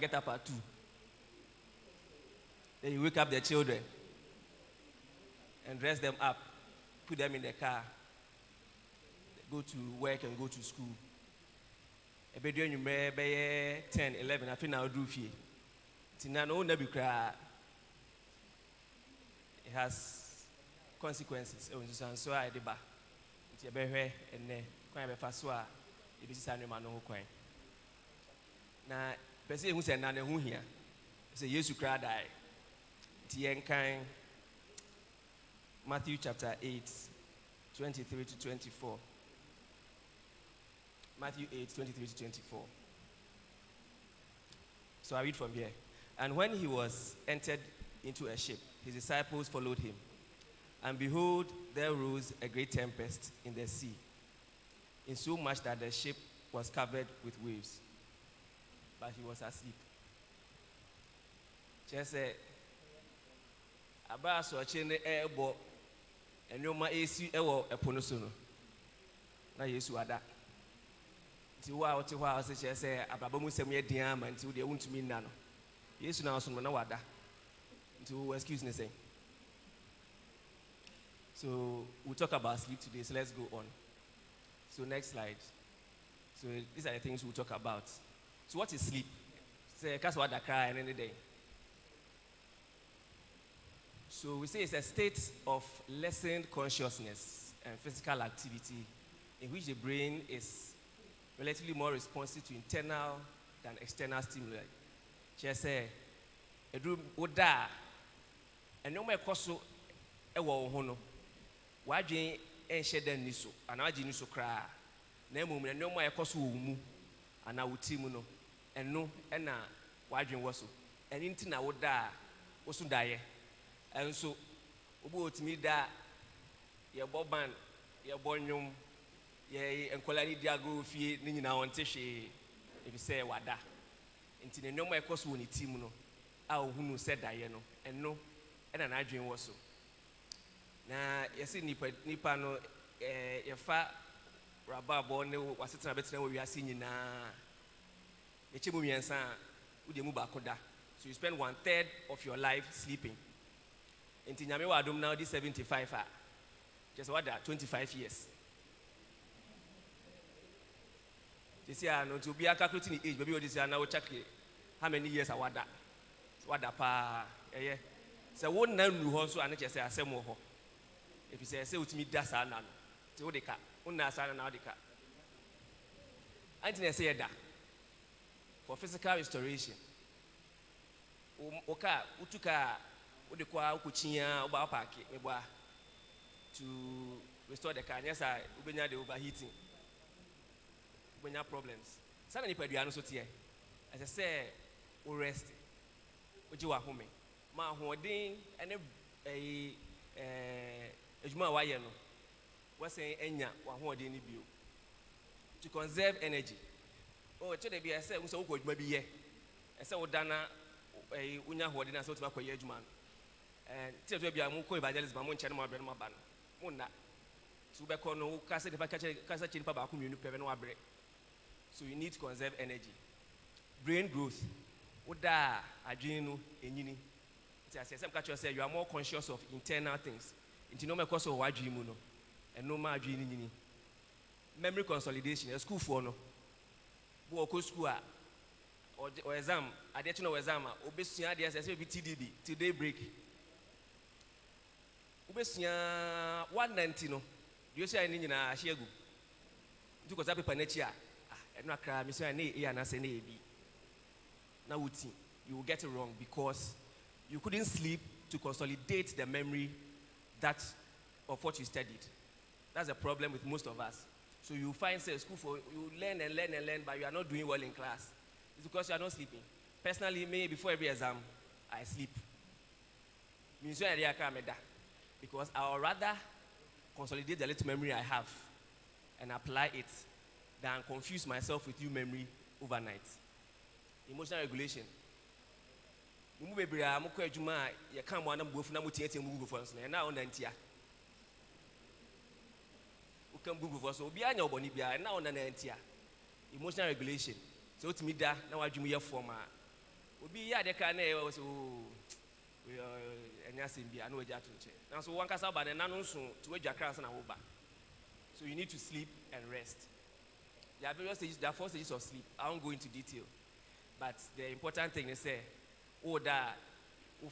get up at 2. Then you wake up the children and dress them up, put them in the car, go to work and go to school. A bit you may 10, 11, I think I'll do fee. Tinano never cry. It has consequences. So I deba. It's a behe and quite a faswa. It is an man who quite. Now, person who said, Nana, who here? Say, yes, you cry die. Tien kind. Matthew chapter 8, 23 to 24. Matthew 8, 23 to 24. So I read from here. And when he was entered into a ship, his disciples followed him. And behold, there rose a great tempest in the sea, insomuch that the ship was covered with waves. But he was asleep. Just say, Abba so chain the airbo, and no ma AC ewo eponosono. Na Yesu ada. Ti wa oti hwa ose che say ababa mu sem ye dian ma nti wo de wontumi nna no. Yesu na so no na wada. Nti excuse me say. So we'll talk about sleep today, so let's go on. So next slide. So these are the things we'll talk about. So what is sleep? Say cause what da cry any day. So we say it's a state of lessened consciousness and physical activity in which the brain is relatively more responsive to internal than external stimuli. Just say, "Edu oda, and no more koso ewo hono. Wadwin enhye dan ni so, ana wadwin ni so kra. Na emom na no more koso wo mu, ana wuti mu no, eno na wadwin wo so. Eni nti na woda wo so daye. And so, Ubu Timida, your boban, your bonum, ye and Colani Diago, Fee, Nina on Tishi, if you say Wada. Until the no more cost won it, Timuno, our who said Diano, and no, and an Adrian was so. Now, you see Nipano, your fat Rabba Bono was a better we are seeing now. The Chibumian San, Udemubakoda. So you spend 1/3 of your life sleeping. In Tinyame Wadum now, this 75 just what that 25 years. This year, no to be a calculating age, maybe this year now check how many years I want that. What that pa, yeah. So one now you also and just say I say more. If you say with me that's an ano, so the car, unasa now the car. I say that for physical restoration. Oka utuka. Udekwa ukuchinya uba park mebwa to restore the car. Yes, I ubenya the overheating. Ubenya problems. Sana ni peduano so tie. As I say, we rest. Uji wa home. Ma hoden ene ejuma wa ye no. We say enya wa hoden ni bio. To conserve energy. Oh, che be say unso wo ejuma bi ye. Ese wo dana unya hoden na so to akwa ye ejuma. And tell you, I'm going evangelism. I'm going to channel my brand. Mona. So, we can no cast the package in Papa community. So, you need to conserve energy. Brain growth. Oda, adrenal, enyini. As I said, you are more conscious of internal things. Into no cause of what you know, and no more adrenal. Memory consolidation. A school for no. Go school or exam. I didn't know exam. Obviously, I say TDB today break. Ubesia 190 no. Do you say any na shiegu? Do ko zape panechia. Ah, eno akra mi say na e na say na e bi. Na wuti, you will get it wrong because you couldn't sleep to consolidate the memory that of what you studied. That's a problem with most of us. So you find say school for you learn and learn and learn, but you are not doing well in class. It's because you are not sleeping. Personally, me before every exam, I sleep. Means I because I would rather consolidate the little memory I have and apply it than confuse myself with new memory overnight. Emotional regulation. Mumu bebre a mukọ adwuma ya kan mo anam buofu na mutiete mu gugu fonso na on nantia. Ukam gugu fonso obi anya oboni bia na on nantia. Emotional regulation. So otimi da na wadwum ye form a Obi ya de ka na e was we enya sembi anu eja to nche. Now so one kasa ba na no nso to edwa kras na wo ba. So you need to sleep and rest. There are various stages, there are 4 stages of sleep. I won't go into detail. But the important thing is say,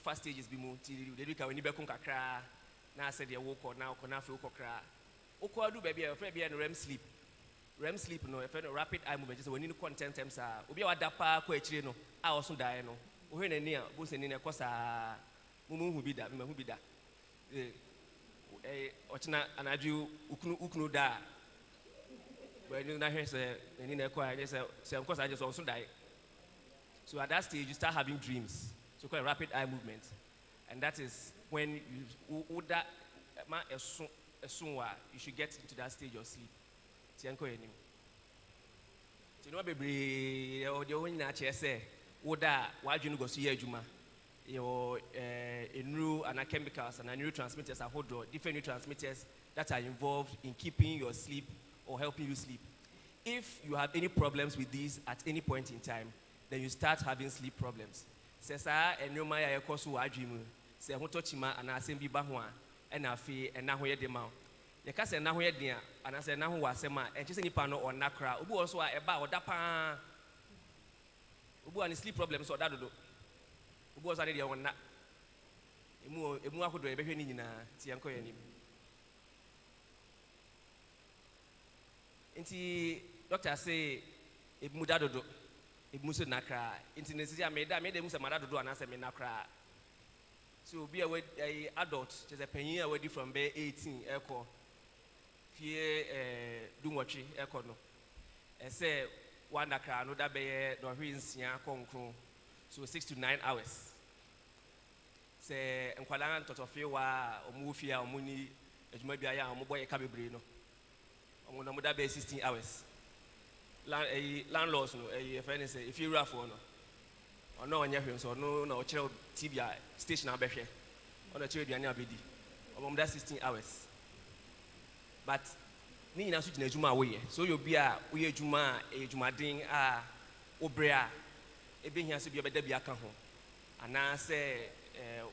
first stages be moved. They do when you be kakra. Now say they walk or now feel kakra. Oko do baby, afraid be REM sleep. REM sleep no, if rapid eye movement. Just when you content them sa. Obi wa dapa ko echire no. I also die no. Ohe na nia, bo se ni na kosa. Mumu hu bi da, me hu bi da. Ochina anaju ukunu da. When you hear say ni na kwa, say of course I just also die. So at that stage you start having dreams. So called rapid eye movement. And that is when you should get into that stage of sleep. Tianko enim. You know baby the only na say oda wadwunu go so ye adwuma. Your and chemicals and neurotransmitters are hold different neurotransmitters that are involved in keeping your sleep or helping you sleep. If you have any problems with these at any point in time, then you start having sleep problems. Sesa enoma ya ekoso wadwimu. Se hotochima ana asembi ba ho a na afi na ho ye de ma. Ye ka se na ho ye de a ana se na ho wasema enche se nipa no onakra. Obi also a eba oda pa. Obi ani sleep problems oda dodo. Obi also dey onna. Emu akodo e behwe ni nyina ti enko ye nim. Inti doctor say ebu da dodo. Ebu so nakra. Inti nesisi a me mu se mada dodo ana se me nakra. So be a adult, just a penny away from be 18 echo. Fear do watch echo no. I say one nakra no da be no hwins ya konkro. So 6 to 9 hours. Say enkwala ntoto fe wa omu fia omuni adwuma bia ya omu boy ka bebre no. Omu no da be 16 hours. Landlords no friend say if you rough no. Ono onye hwem so no na o kire TV station abehwe. Ono kire duane abedi. Omu da 16 hours. But ni nyina so gina adwuma wo ye. So you be a wo ye adwuma adwumaden a obrea ebehia so bia beda bia ka ho. Ana se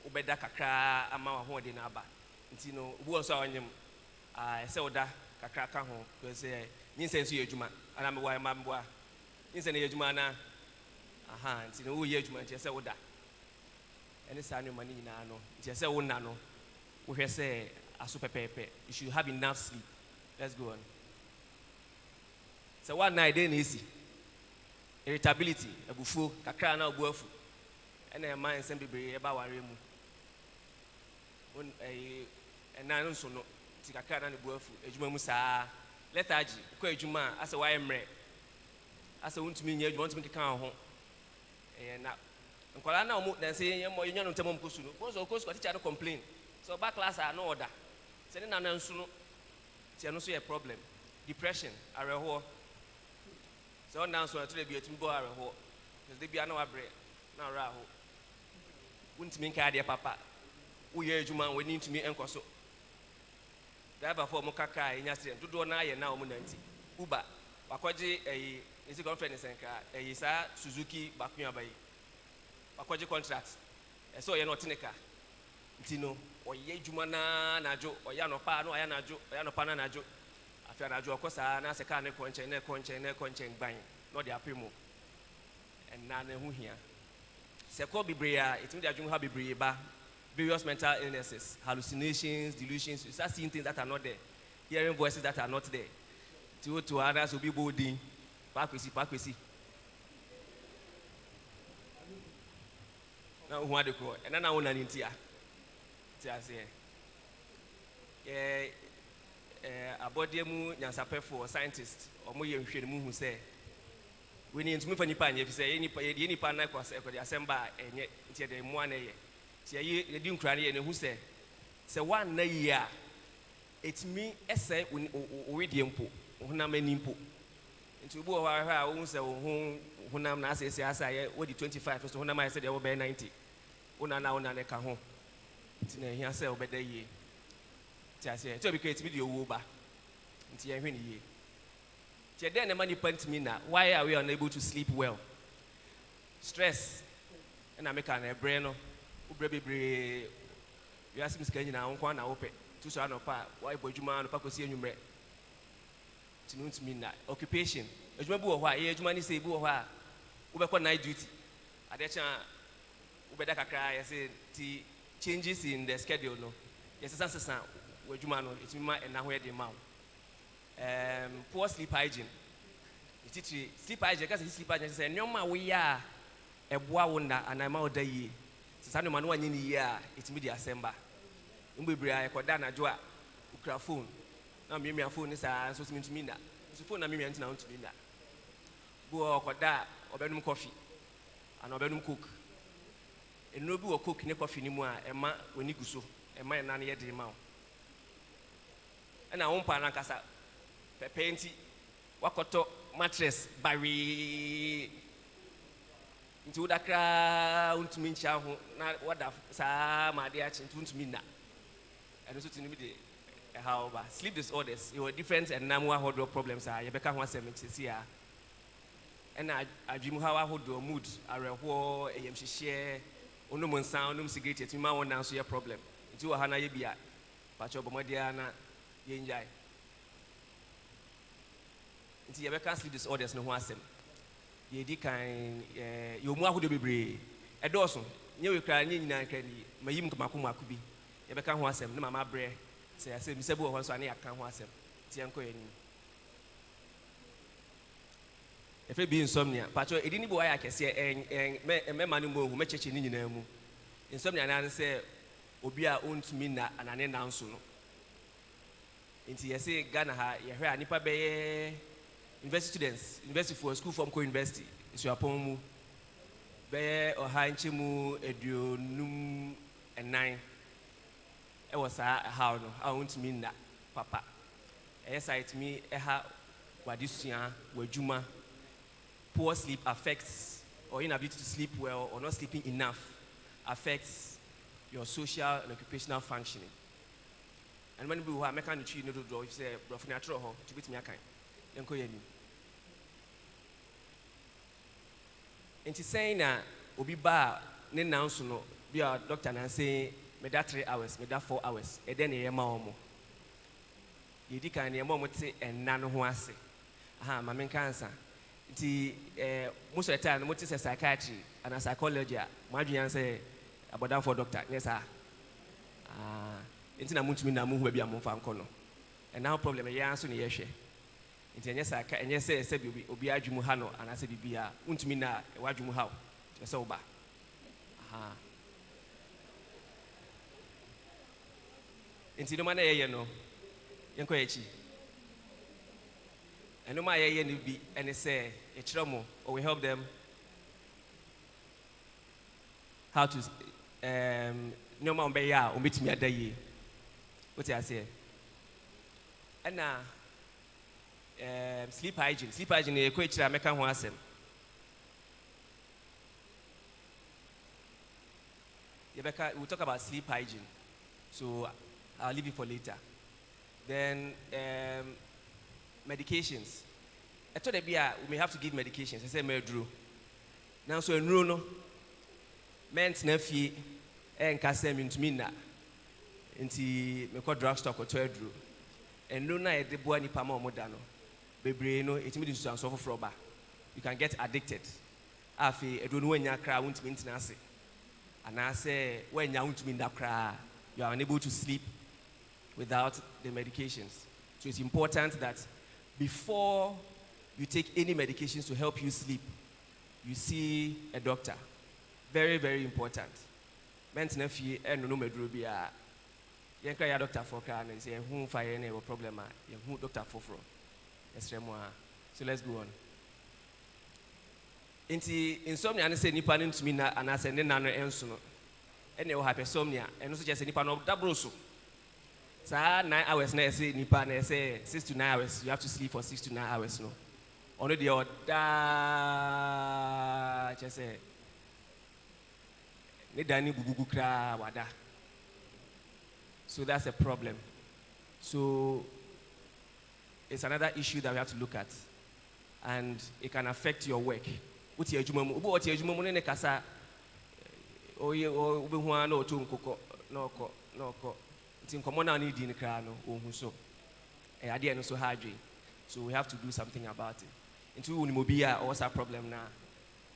ubeda kakra ama wa ho de na aba. Nti no wo so awanyem se oda kakra ka ho because nyinse so ye adwuma ana me wa mambwa. Nyinse na ye adwuma na aha nti no wo ye adwuma nti se woda. Ene sa no mani nyina no nti se wo na no wo hwe se aso pepepe. You should have enough sleep. Let's go on. So one night then easy. Irritability, ebufu, kakra na obuafu. Ene e man nsem bebre e ba ware mu. On na nso no ti kakra na obuafu, ejuma mu saa. Lethargy, ko ejuma ase wa emre. Ase wontumi nya ejuma wontumi keka ho. Na nkwala na omu dan say yemo yenya no ntemo mkosu no. Koso teacher no complain. So back class are no order. Say na nso no ti no so a problem. Depression, areho. So now so to be etum go areho. Because they be na wabre na raho. Wontumi nka de papa. Wo ye ejuma we need to me enkoso. Driver for mo kaka enya accident. Dodo na ye na omu nanti. Uber wakwaje is a conference enka sa Suzuki bakunya bai. Wakwaje contract. So ye no tineka. Ntino oye ejuma na najo oya no pa no oya najo na najo. Afia najo okosa na se ka ne konchen ban no de apemo. And na ne hu hia. Se ko bibrea it mean the adwuma ha bibrea ba. Various mental illnesses, hallucinations, delusions. You start seeing things that are not there, hearing voices that are not there. To others will be bolding. Pakwesi. Now who are the call? And then I want an intia. Abodiemu nyansape for scientists or mo ye hwenu hu say we need to move any pan if say any pan na kwase ko de asemba enye ntia de mo ana ye tia ye di nkra ne hu say one na year it me ese we di mpo honam ani mpo nti obu wa ha wo say wo honam na ase ye we di 25 so honam ase de wo be 90 una ne ka ho nti na hia say obeda ye tia say to be create video wo ba nti ye hwene ye tia den na mani pant me na why are we unable to sleep well? Stress, and I make an brain. Ubre you ask me scanning now, one open. Two shot of pa, why boy you man, Paco see you bread. To mean that occupation. As you remember, why age money say, Boo, Uber night duty. At that time, Ubedaka cry, I said, the changes in the schedule. No, yes, it's answer, where you man, it's my and now where the amount. Poor sleep hygiene. Sleep hygiene, because sleep hygiene said, no, ma, we are a boawunda and I'm out there. Sanu manu wa nyini ya itimi di asemba mbebrea ekoda na jo a ukra phone na mmia phone ni sa so ntimi nda so phone na mmia ntina ntimi nda bo okoda obenum coffee ana obenum coke eno bi wo coke ne coffee ni mu a ema woni guso ema na na ye de ma o na won pa na kasa pepe nti wakoto mattress bari nti udakra untumi ncha ho na wada sa ma de achi nti untumi na eno so tinimi de how ba sleep disorders you are different and namu ahodo problems are yebeka ho asem nchisi a ena adwimu how ahodo mood areho eyem hihye onum nsan onum cigarette timi ma won na so ye problem nti wo ha na ye bia pa cho bomodia na ye njai nti yebeka sleep disorders no ho asem yedi kan yomu ahodo bebre edoso nyewe kra nyina kra ni mayim kamakomo akubi yebeka ho asem ne mama bre se asem misebu ho so ane aka ho asem ti enko yani efe bi insomnia pacho edini bo ya kese me manu mo hu mecheche ni nyina mu insomnia na se obi a ontumi na anane na nso no nti yese Ghana ha ye hwe anipa beye university students, university for school from co-university. It's your pomu. Be or hanchimu edionum and 9. It was how no. I want to mean that, Papa. Yes, I to me wadisuya wejuma. Poor sleep affects or inability to sleep well or not sleeping enough affects your social and occupational functioning. And when we have mechanical no do if say brofo natural ho to bit me akan. Enko yani. Enti saying na obi ba ne nanso no be a doctor na say me that 3 hours, me that 4 hours. E den e ma omo. Yedi kan e ma omo te enna no ho ase. Aha, ma men cancer. Enti most of the time mo te say psychiatry and psychology, ma adwuan say abodan for doctor. Yes ah. Enti na muntumi na mu hu bia mo fa nko no. And now problem e yan so ne ye hwe. Nti enye se bi obi adwumu ha no anase bibia untumi na wadwumu ha o se oba aha nti no ma na yeye no yenko echi eno ma yeye ni bi ene se e kire mo or we help them how to no ma be ya o betimi adaye what you say ana sleep hygiene e ko ekira meka ho asem we'll talk about sleep hygiene, so I'll leave it for later. Then medications. I thought we may have to give medications. I said medru now so enro no meant na fie enkasem ntumi na nti me ko drugstore ko to edru enro na e de boa nipa ma omoda no bebre no etimi di so for ba you can get addicted afi edo no wanya kra wontimi ntina ase ana say wanya wontimi nda kra you are unable to sleep without the medications. So it's important that before you take any medications to help you sleep, you see a doctor. Very, very important. Mentena fie eno no medro bia yen kra ya doctor for kra na say hu fa yen e problem a yen hu doctor for extremo. So let's go on. Inti insomnia na say nipa no ntumi na anase ne na no enso no ene wo hypersomnia eno so just nipa no double so 9 hours na say nipa na say 6 to 9 hours you have to sleep for 6 to 9 hours no ono de oda just say ne dani gugugu kra wada. So that's a problem. So it's another issue that we have to look at, and it can affect your work. What you ejuma mu, what you ejuma mu ne kasa oye obi ho ana otu nkokọ na ọkọ nti nkọmọ na need in kra no ohun so ade no so hard way, so we have to do something about it. Nti we will be also a problem now.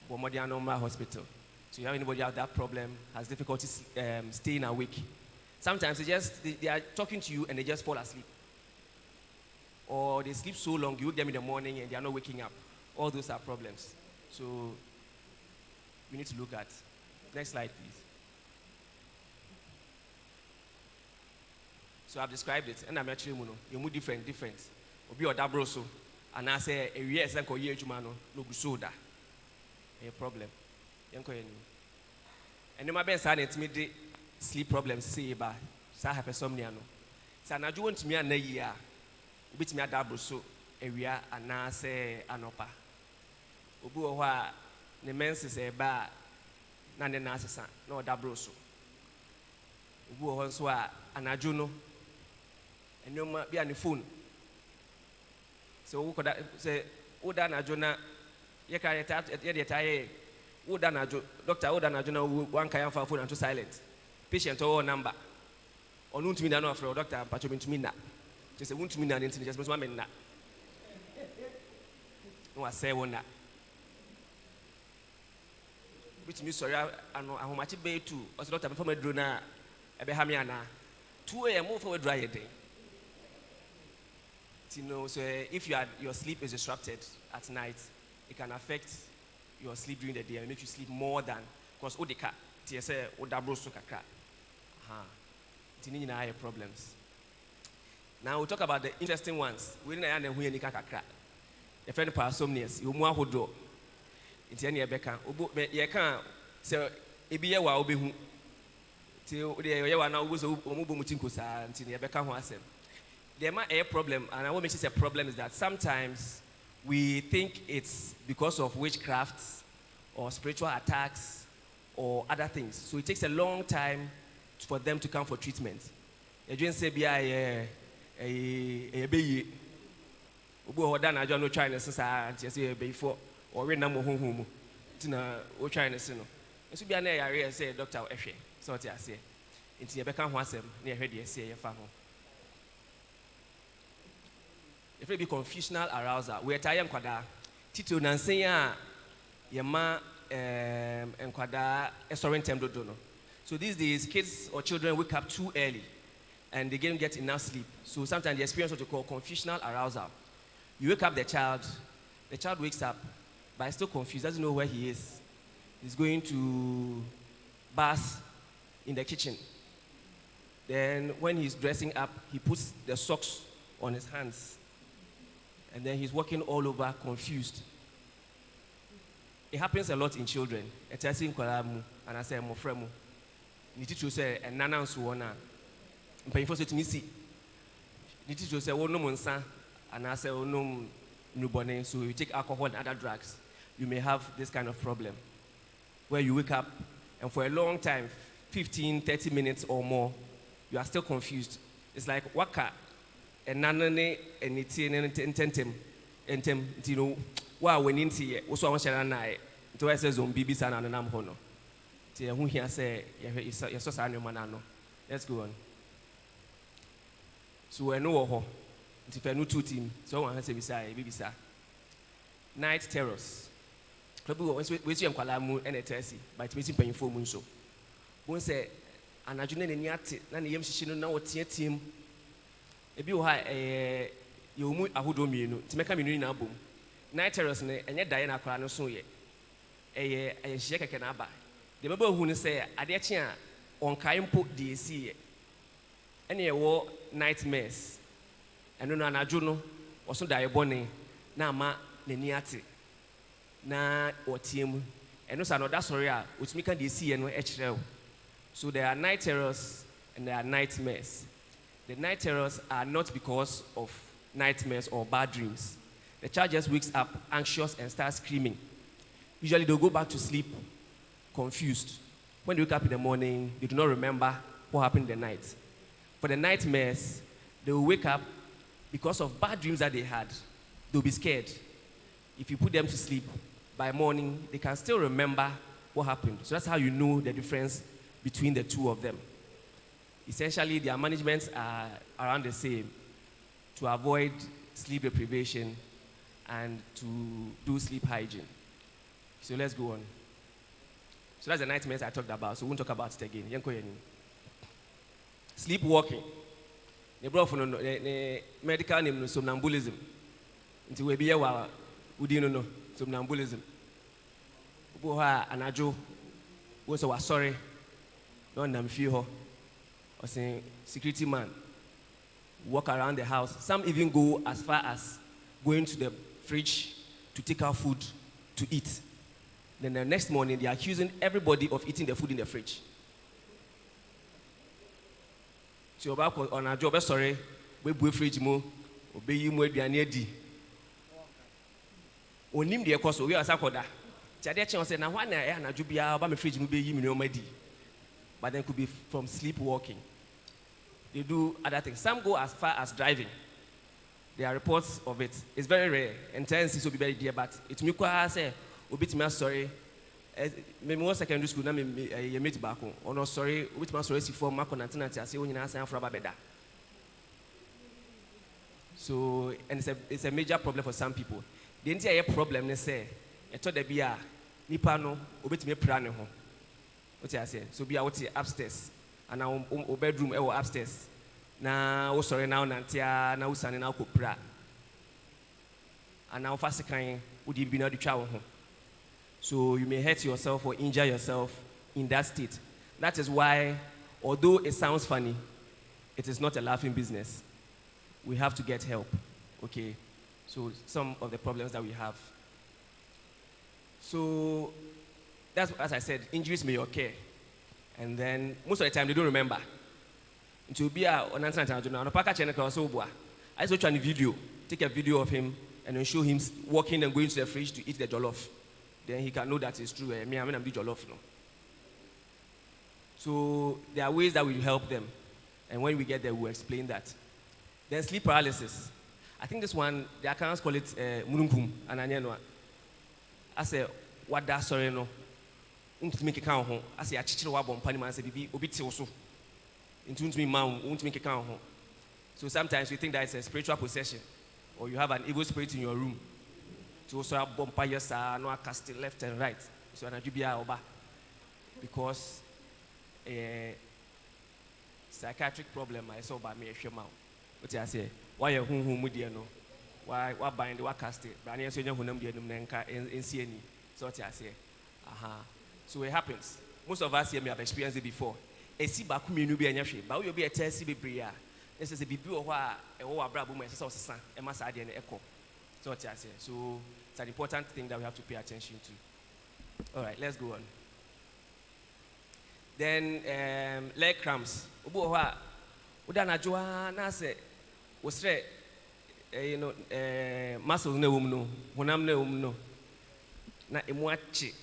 But more than normal hospital. So you have anybody have that problem, has difficulty staying awake. Sometimes they are talking to you and they just fall asleep. Or they sleep so long, you wake them in the morning and they are not waking up. All those are problems. So we need to look at. Next slide, please. So I've described it, and I'm actually you move different. Obi or double so, and I say a year and year jumano no soda. A problem. And my best side it's me sleep problems say ba sa hypersomnia no. Sa na want me an year. Bit me a double so area and I say anopa. Obu wa ne menses e ba na ne nasa no double so. Obu ho so a anadwo no enoma bia ne phone. So wo koda say oda na jona ye ka ye tie oda na jo doctor oda na jona one kan fa phone and to silent patient or number onu ntumi na no afro doctor pacho ntumi na just say ntumi na nti just me na no wa say wona bitimi sorry ano ahomache be tu o say doctor before me dro na ebe ha me ana 2 a.m. mo for we dry ye den. You know, so if your sleep is disrupted at night, it can affect your sleep during the day and make you sleep more than because odeka TSA odabroso kakra. Tini have problems. Now we'll talk about the interesting ones. We didn't know who any kakra. The friend parasomnias, you more hodo. It's any beka. You can't say ebiya wa obehu. Till the year now was omubumutinkosa until the beka who there might be a problem, and what makes it a problem is that sometimes we think it's because of witchcraft or spiritual attacks or other things. So it takes a long time for them to come for treatment. You just say, a baby, or done, I don't know China since I say before, or read number home, or China. So it should be an area, say, Dr. F. So I say, it's a become once near her, say, your family. If it be confusional arousal, we are tired kwada. Tito nansenya yema kwada esorin temdo dono. So these days, kids or children wake up too early, and they don't get enough sleep. So sometimes they experience what we call confusional arousal. You wake up the child wakes up, but he's still confused, doesn't know where he is. He's going to bath in the kitchen. Then when he's dressing up, he puts the socks on his hands. And then he's walking all over confused. It happens a lot in children. And I say, "Mo fremu." Niti say, "And nana suona." But you first to me see. Niti say, "Oh no monsa," and I say, "Oh no newborn." So you take alcohol and other drugs, you may have this kind of problem, where you wake up and for a long time, 15, 30 minutes or more, you are still confused. It's like waka. And nanane and it's intentem, you know, wow, when in tea, also I want to say, to us as on BBC and an amhono. Tia who here say, you're so sad, manano. Let's go on. So we're no ho. If I know two team, so one has to be say, BBC. Night terrors. We see Kwalamu and a Tessie, by missing painful moonso. One say, and I do not yet, none of them know what team. Ebi wo ha you mu ahodo mienu ti meka menu na abom night terrors ne enye dae na akora no so ye hye keke na aba de beba hu ne say ade kye a onkae mpo de esi ye ene ye wo nightmares eno no anadwo no oso dae bone na ama nani ate na otiem eno sa no da sori a otimi ka de esi ye no e kire. So there are night terrors and there are nightmares. The night terrors are not because of nightmares or bad dreams. The child just wakes up anxious and starts screaming. Usually they'll go back to sleep confused. When they wake up in the morning, they do not remember what happened in the night. For the nightmares, they will wake up because of bad dreams that they had. They'll be scared. If you put them to sleep, by morning, they can still remember what happened. So that's how you know the difference between the two of them. Essentially, their managements are around the same to avoid sleep deprivation and to do sleep hygiene. So let's go on. So that's the nightmares I talked about, so we won't talk about it again. Sleepwalking. The medical name is somnambulism. Until we be a udino somnambulism. Uboha anajo was sorry, no nam feel or saying security man walk around the house. Some even go as far as going to the fridge to take out food to eat. Then the next morning, they are accusing everybody of eating the food in the fridge. So about on our job, sorry, we buy fridge mo, obey you more than di. Onim the cost we are sakoda. Chade chen say na one na jubia about me fridge mo be you me di. But then could be from sleepwalking. They do other things. Some go as far as driving. There are reports of it. It's very rare. Intense will be very dear, but it me kwa say obit me sorry. Me mo secondary school na me meet back on. Oh no sorry, obit me sorry si for mark on antenna say we nyina say afra ba beda. So and it's a major problem for some people. The entire problem they say eto da bia nipa no obit me pra ne ho. What I say? So be out upstairs and our bedroom upstairs. Na wo sorry now nantia na usane na kopra. And now fast kind would be not the child. So you may hurt yourself or injure yourself in that state. That is why, although it sounds funny, it is not a laughing business. We have to get help. Okay. So some of the problems that we have. So that's, as I said, injuries may occur. And then most of the time they don't remember. To be on I just watch a video, take a video of him and then show him walking and going to the fridge to eat the jollof. Then he can know that it's true. I'm doing jollof now. So there are ways that will help them. And when we get there, we'll explain that. Then sleep paralysis. I think this one, the accountants call it murunkum. I say, what that sorry no? Make a count. I say, I chill wabon paniman say, be obit also. Into me, mount, won't make a count. So sometimes we think that it's a spiritual possession, or you have an evil spirit in your room. So also have bumpires no cast left and right. So an ajubia oba. Because a psychiatric problem I saw by me a shema. What I say? Why you whom we no? Why bind what cast it? But I answer you who name the Numnenka in CNE. So what I say? So it happens. Most of us here may have experienced it before. A see back me no be any shame, but you'll be a test be bria. This is a bibu or a brabo, my sister, and my side and echo. So what I say. So it's an important thing that we have to pay attention to. All right, let's go on. Then leg cramps. Ubo udana joa say was muscle no honam no na emwachi.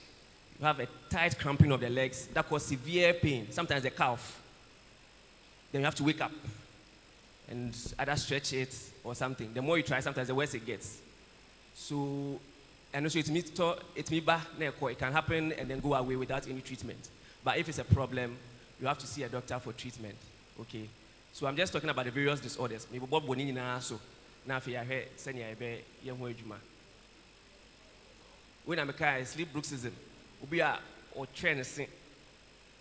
You have a tight cramping of the legs that causes severe pain, sometimes the calf. Then you have to wake up and either stretch it or something. The more you try, sometimes the worse it gets. So, and also it can happen and then go away without any treatment. But if it's a problem, you have to see a doctor for treatment. Okay. So I'm just talking about the various disorders. Maybe Bob Bonini na so na fi ya he senya ebe ye ho adwuma. When I'm a sleep bruxism. Ubia or training,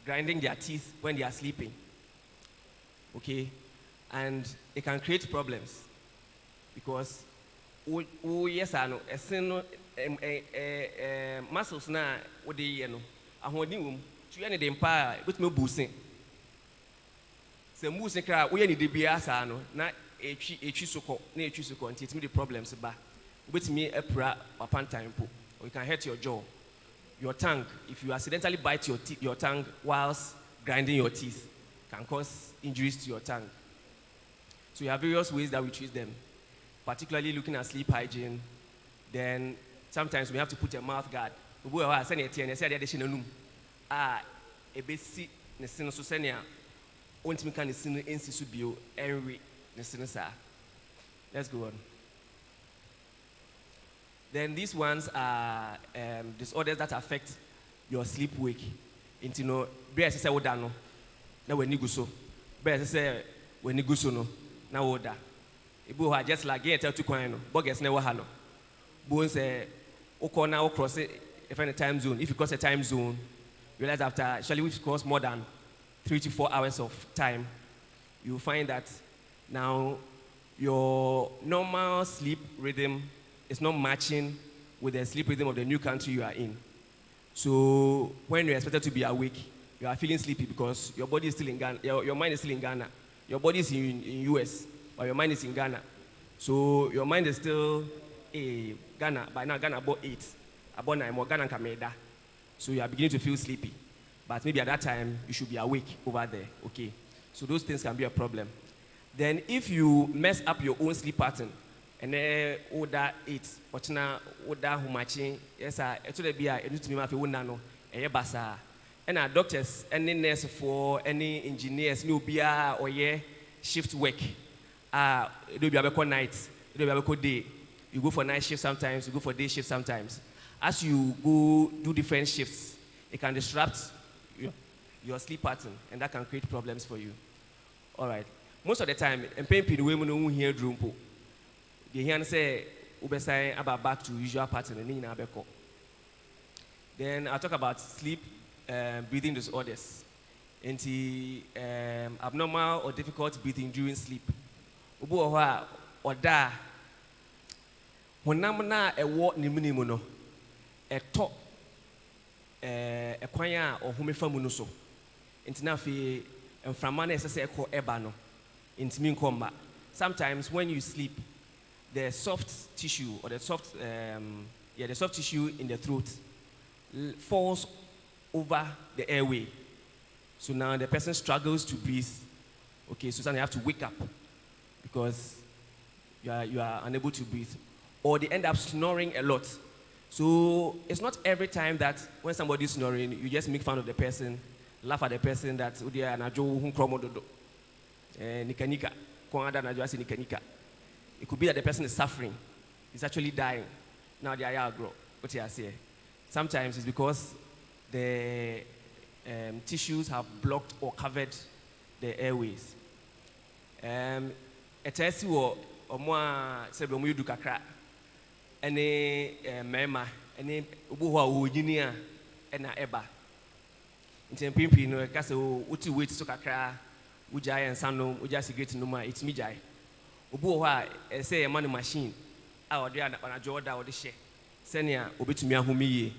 grinding their teeth when they are sleeping. Okay? And it can create problems because yes I know muscles na what they ahodi to any the empire with me boosting. Se boosting kra we any the biasa no na echi soko na echi soko until the problems ba with me epra upon time po or you can hurt your jaw. Your tongue, if you accidentally bite your tongue whilst grinding your teeth, can cause injuries to your tongue. So you have various ways that we treat them, particularly looking at sleep hygiene. Then sometimes we have to put a mouth guard. Let's go on. Then these ones are disorders that affect your sleep wake. Into no, bear say what no, now when you go so, bear say when you go so no, now what that. Ibu ha just like get to coin no, but guess never hano. Bones say, okay now cross it if any time zone. If you cross a time zone, you realize after actually we cross more than 3 to 4 hours of time, you find that now your normal sleep rhythm is not matching with the sleep rhythm of the new country you are in. So when you're expected to be awake, you are feeling sleepy because your body is still in Ghana, your mind is still in Ghana. Your body is in US, but your mind is in Ghana. So your mind is still Ghana. By now Ghana about 8, about 9 more Ghana Kameda. So you are beginning to feel sleepy. But maybe at that time you should be awake over there. Okay. So those things can be a problem. Then if you mess up your own sleep pattern, and then order 8, or order humachi, yes, it will be a new to me if you no, a basa. And our doctors, any nurse for any engineers, no be or shift work. It will be a night, it will be a day. You go for night shift sometimes, you go for day shift sometimes. As you go do different shifts, it can disrupt your sleep pattern, and that can create problems for you. All right. Most of the time, and pain women who hear drumpo. They hear say ubesai about back to usual pattern and in abeko. Then I'll talk about sleep breathing disorders. And abnormal or difficult breathing during sleep. Ubu or da honamna a walk nimunimuno a top a kwanya or humefamunuso. Intinafi and from man as I say called ebano. Sometimes when you sleep, the soft tissue or the soft tissue in the throat falls over the airway. So now the person struggles to breathe. Okay, so suddenly you have to wake up because you are unable to breathe. Or they end up snoring a lot. So it's not every time that when somebody is snoring, you just make fun of the person, laugh at the person that nikanika. It could be that the person is suffering. He's actually dying. Now they are grow. What you say? Sometimes it's because the tissues have blocked or covered the airways. It tells you or more several you do kakra. Any mema, any ubuwa ujinia, and eba. In Tempimpi, no castle, uti wait so kakra. Ujai and Sano, Uja cigarette no more, it's me jai. Ubuha, say a money machine. Out there on a Jordan or the share. Senia, Obitumia Humi.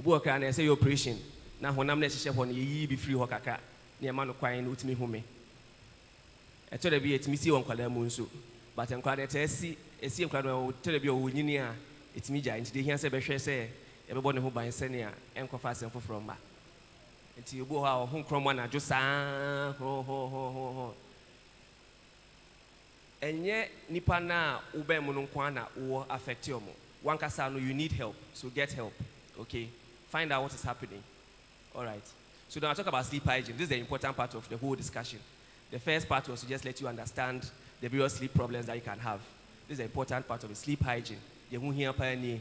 Ubuka and I say operation. Now, when I'm necessary, when ye be free Hokaka, near man of crying with me home. I told you it's Missy on Kalamunsu, but I'm quite a see a sea crowd will tell you, Unia, it's me jai. Today, he answered, say, everybody who buys Senia and confess and from. Until you go out home from one, just ho. And yet, Nipana, Ube Mununkwana, or affect you. One Kasano, you need help, so get help. Okay? Find out what is happening. All right. So now I talk about sleep hygiene. This is the important part of the whole discussion. The first part was to just let you understand the various sleep problems that you can have. This is the important part of the sleep hygiene. You won't hear any.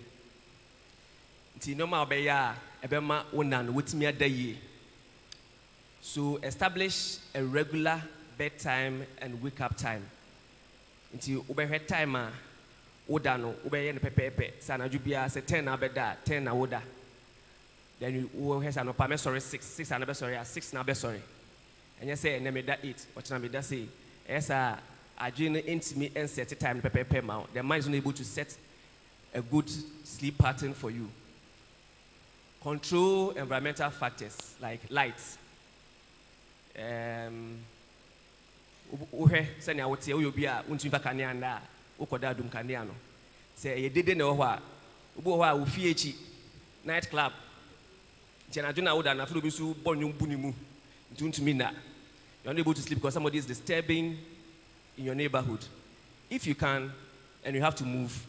Until normal beya, ebema onan witmia daye. So establish a regular bedtime and wake up time. Until ube timer, odano, ube yen pepe, sana jubia se 10 na beda, 10 na oda. Then you will have an opame sorry 6 and a sorry 6 na be sorry. And you say name that 8, what na be that say, esa ajin intimate and set time pepe mount. The mind is not able to set a good sleep pattern for you. Control environmental factors like lights. Send I would say, you'll be a Untimba Kanyana, Ukodadum Kanyano. Say, you didn't know what Uboa Ufichi nightclub. Janajuna would and a flubisu bonum bunimu. Tuntumina. You're unable to sleep because somebody is disturbing in your neighborhood. If you can and you have to move.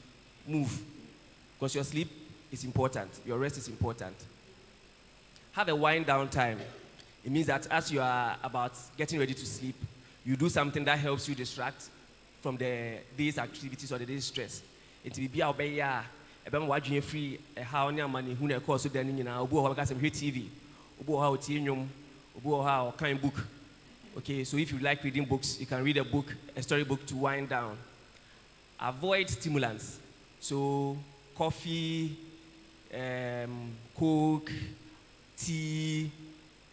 Because your sleep is important, your rest is important. Have a wind down time. It means that as you are about getting ready to sleep, you do something that helps you distract from the day's activities or the day's stress. It will be our Ebema wadwene free how ne amane hu na course dan nyina obu ho ka sem hwe TV obu ho tie nwom obu ho kind book. Okay, so if you like reading books, you can read a book, a story book to wind down. Avoid stimulants. So coffee, Coke, tea,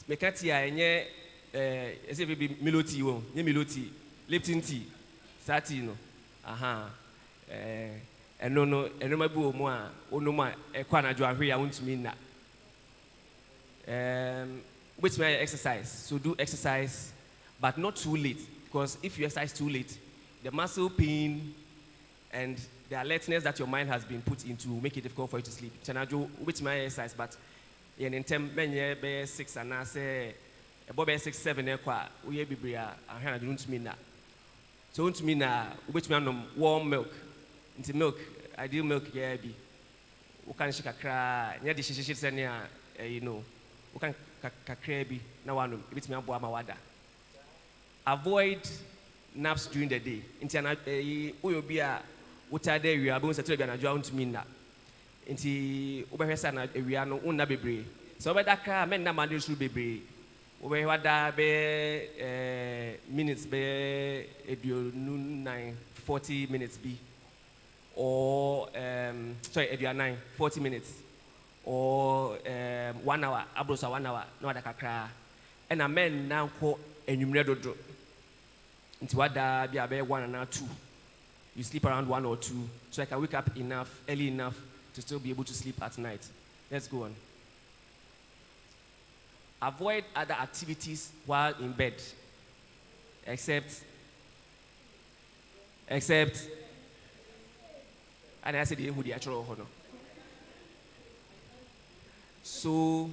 make tea enye ese be Milo tea wo, nye Milo tea, Lipton tea, sati no. Aha. Eno mabi wo mo a ono ma ekwa na jo ahwe ya wontumi na. Which may exercise. So do exercise, but not too late, because if you exercise too late, the muscle pain and the alertness that your mind has been put into will make it difficult for you to sleep. Chanajo, which may exercise, but in term many be 6 and I say about 6, 7 we be bria and don't mean that. So don't mean which man warm milk. Into milk, ideal milk, yeah, be. We can shake a cry, near the shit, you know. We can kakrebi na wanu ebitimi abo amawada. Avoid naps during the day. Inti ana oyobi a wotade ewia bo nse tebia na jwa untumi na. Inti obehwesa na ewia no unna bebre. So obeda kra men na mande suru bebre. Obehwada be minutes be edio 9 40 minutes be or 40 minutes. Or 1 hour, abrosa 1 hour, no other kakra. And a man now call enumerado into what be about 1 and 2. You sleep around 1 or 2, so I can wake up early enough to still be able to sleep at night. Let's go on. Avoid other activities while in bed, except, and I said, who the actual honor. So,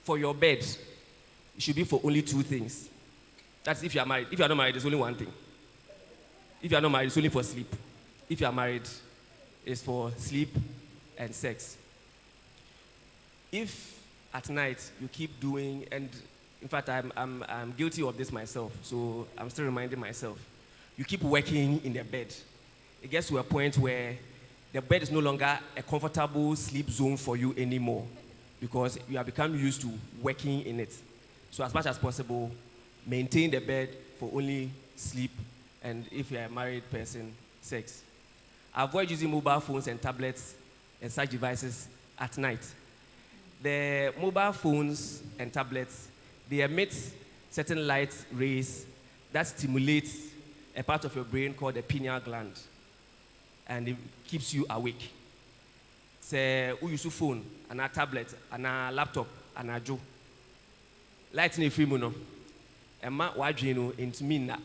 for your bed, it should be for only 2 things. That's if you are married. If you are not married, it's only 1 thing. If you are not married, it's only for sleep. If you are married, it's for sleep and sex. If at night you keep doing, and in fact, I'm guilty of this myself, so I'm still reminding myself. You keep working in the bed. It gets to a point where the bed is no longer a comfortable sleep zone for you anymore, because you have become used to working in it. So as much as possible, maintain the bed for only sleep, and if you're a married person, sex. Avoid using mobile phones and tablets and such devices at night. The mobile phones and tablets, they emit certain light rays that stimulate a part of your brain called the pineal gland, and it keeps you awake. Say, who use phone, and a tablet, and a laptop, and a jo. Light in a free mono. And ma wajino into me na.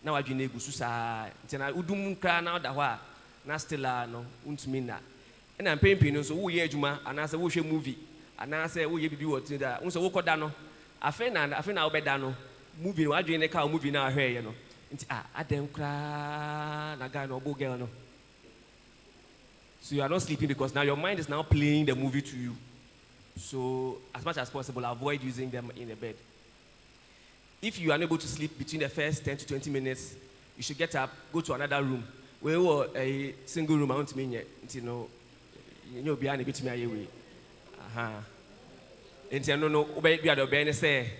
Now wajine gususa. Tena udum kra na dawa. Na stella no unto me na. And I'm paying pino so who ye juma, and I say who movie, and I say who ye be what to that. Unso woko dano. I think I'll be dano. Movie wajine car movie now here, you know. Adem kra na guy no bo girl no. So you are not sleeping because now your mind is now playing the movie to you. So as much as possible, avoid using them in the bed. If you are unable to sleep between the first 10 to 20 minutes, you should get up, go to another room. We were a single room, I want to mean you know, behind a bit me away. And no, say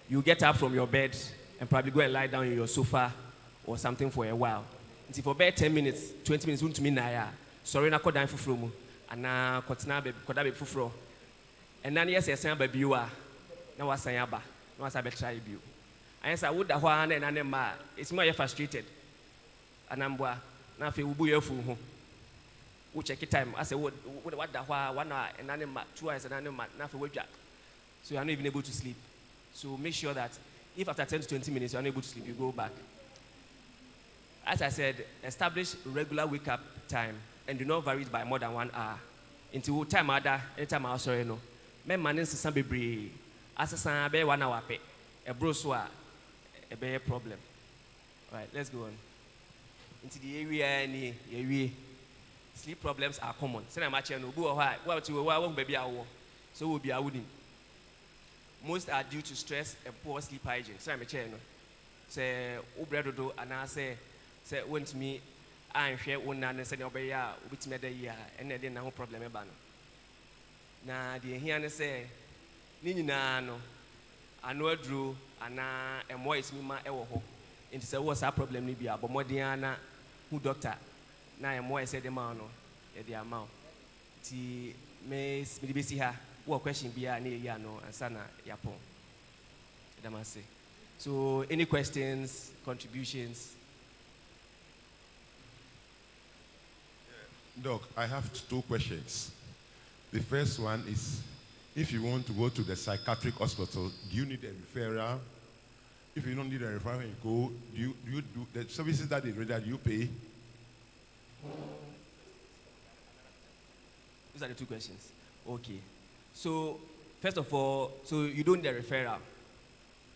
you get up from your bed and probably go and lie down in your sofa or something for a while. Until for about 10 minutes, 20 minutes, won't mean sorry, na kodan fufuro mu ana kotina be koda be fufuro ena na yesi san ba biwa na wasan aba na wasa be try biu ayensa wo da ho ana na ne ma esimo ye frustrated anambwa na fe wubu ye fu ho wo check time ase wo da ho wana ena ne ma 2 hours na ne ma na fe wadwa, so you are not even able to sleep. So make sure that if after 10 to 20 minutes you are unable to sleep, you go back. As I said, establish regular wake up time and do not vary it by more than 1 hour. Until time other, anytime I sorry no. Men manage to be brave. As a son, be 1 hour pay. A broswa, a bear problem. All right, let's go on. Into the area, sleep problems are common. Send a match and well to baby hour. So we'll be a wooden. Most are due to stress and poor sleep hygiene. So I'm a chair. Say, Obredo, and I say, when to me, and share one and send obey ya, which made a year, and then no problem about. Na the here say, Nina no, I know drew, and a more is me ewo. Into say what's our problem Libya, but more Diana, who doctor, na a more said the man at the amount. Ti Miss Midibisi what question be near Yano and Sana Yapon. Damase. So any questions, contributions? Doc, I have 2 questions. The first one is, if you want to go to the psychiatric hospital, do you need a referral? If you don't need a referral, you go, do you do the services that they render, do you pay? Those are the 2 questions. Okay. So, first of all, so you don't need a referral.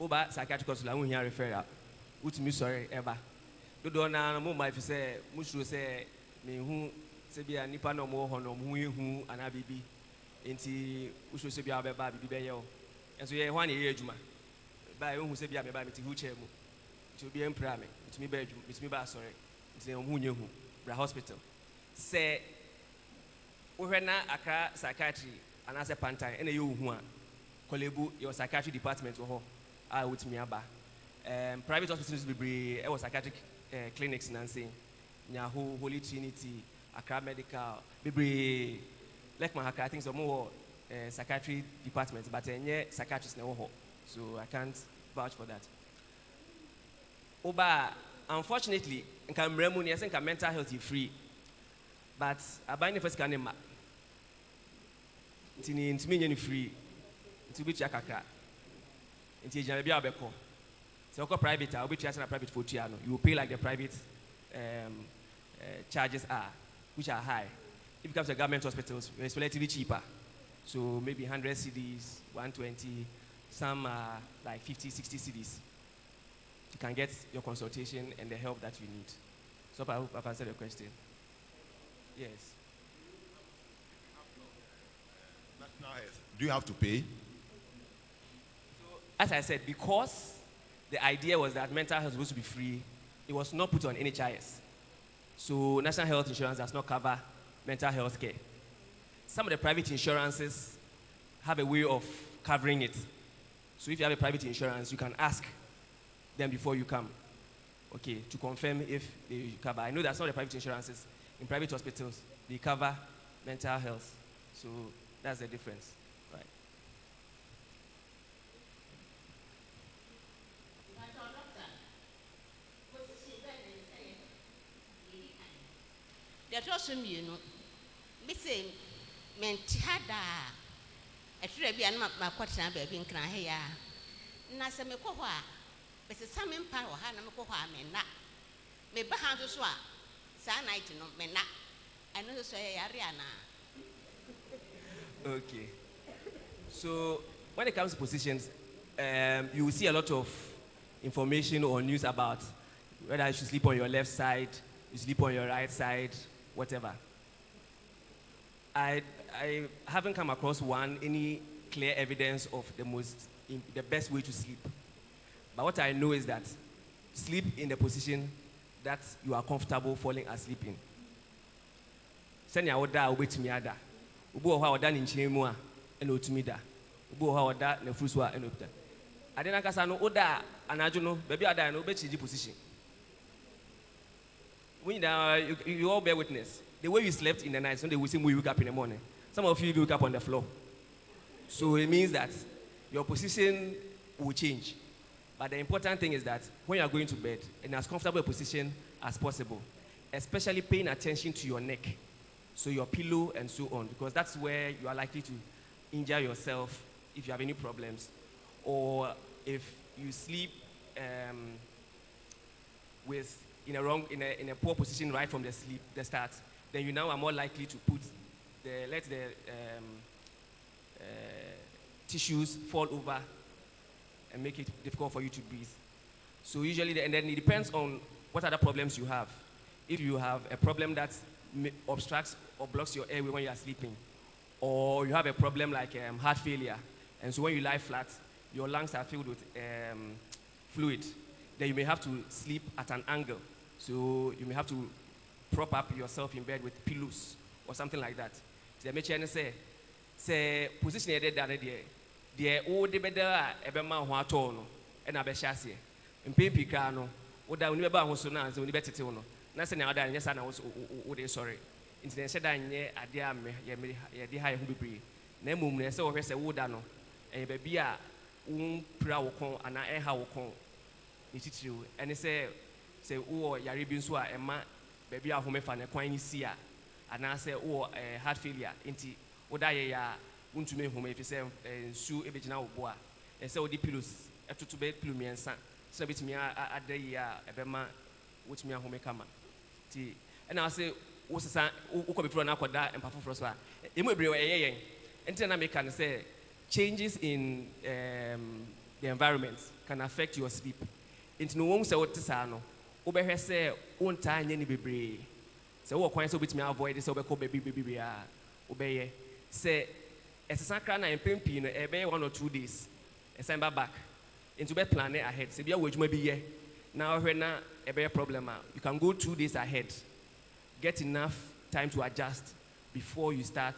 Over psychiatric hospital, I won't hear referral. Which me sorry ever. Do don't know my if you say, Mushu say, me who say be a nipa no more honor, who and a baby. Inti Ushu say be a baby beyo. And so you 1 year juma. By who say be a baby to who chair to be emprame. It's me bedroom, it's me bar sorry. It's a who knew who, hospital. Say, we na Accra psychiatry and as a pantai, and you who are Kolebu, your psychiatry department or with me about. Private hospitals will be psychiatric clinics, Nancy, Nyahu, Holy Trinity, Accra Medical, Bibri, like my I think some more psychiatry departments, but psychiatrists no. So I can't vouch for that. Oba, unfortunately, in Cameroon, I think mental health is free. But I buy the first canema. It's me free. It's a bit yakaka. It's a general biabeko. So private, I'll be charging a private for Tiano. You will pay like the private charges are, which are high. If it comes to government hospitals, it's relatively cheaper. So maybe 100 CDs, 120, some are like 50, 60 CDs. You can get your consultation and the help that you need. So I hope I've answered your question. Yes. National health. Do you have to pay? So, as I said, because the idea was that mental health was supposed to be free, it was not put on NHIS. So national health insurance does not cover mental health care. Some of the private insurances have a way of covering it. So if you have a private insurance, you can ask them before you come, okay, to confirm if they cover. I know that some of the private insurances in private hospitals, they cover mental health. So that's the difference, right? That also you know, Missy Mentihada, a tribute and my question baby in Krahia. Nasamekoa, Mrs. Salmon Power, Hanamokoa, Mena. Me behind the swap, Sanite no Mena. I know say Ariana. Okay. So when it comes to positions, you will see a lot of information or news about whether you should sleep on your left side, you sleep on your right side, whatever. I haven't come across any clear evidence of the best way to sleep. But what I know is that sleep in the position that you are comfortable falling asleep in. Send your order wait me ada. Ubu ha order in chimua and otumida. Ubu ha order ne fruswa and opta. Adena kasa no order anajuno baby ada no bechi position. When you all bear witness, the way you slept in the night, Sunday we see we wake up in the morning. Some of you wake up on the floor. So it means that your position will change. But the important thing is that when you are going to bed, in as comfortable a position as possible, especially paying attention to your neck, so your pillow and so on, because that's where you are likely to injure yourself if you have any problems, or if you sleep in a poor position right from the start, then you now are more likely to let the tissues fall over and make it difficult for you to breathe. So usually, and then it depends on what other problems you have. If you have a problem that obstructs or blocks your airway when you are sleeping, or you have a problem like heart failure, and so when you lie flat, your lungs are filled with fluid, then you may have to sleep at an angle. So you may have to prop up yourself in bed with pillows or something like that. The make say position you there the old the better ebe man ho ato no e na be hyase mpempi kra no oda oni be ba ho so na so oni betete no na se na oda nya sa na wo de sorry nti na se da nye ade am ye de ha ye ho bebre na emom na se wo hwese wo da no e ba bia wo pra wo kon ana e ha wo kon ni titiriu ene se wo yare bi nso a ema ba bia ho mefa na kwan ni si a ana se wo heart failure nti oda ye ya untumi home if say nsu ebegina wo boa say odi pillows etoto be pillow miensa so betimi adayi a ebema wotimi ahome kama ti na say wo sesa wo be pro na akoda empafoforo so a emu ebre yen enti na make can say changes in the environment can affect your sleep enti no won say what sa no wo be hwe say wonta anya ni bebre say wo kwan say betimi avoid say wo be ko bebre a wo be ye say Esa kra na empempi no ebe 1 or 2 days esemba back into be plan ahead se bia wajuma bi ye na ohwe na ebe problem you can go 2 days ahead get enough time to adjust before you start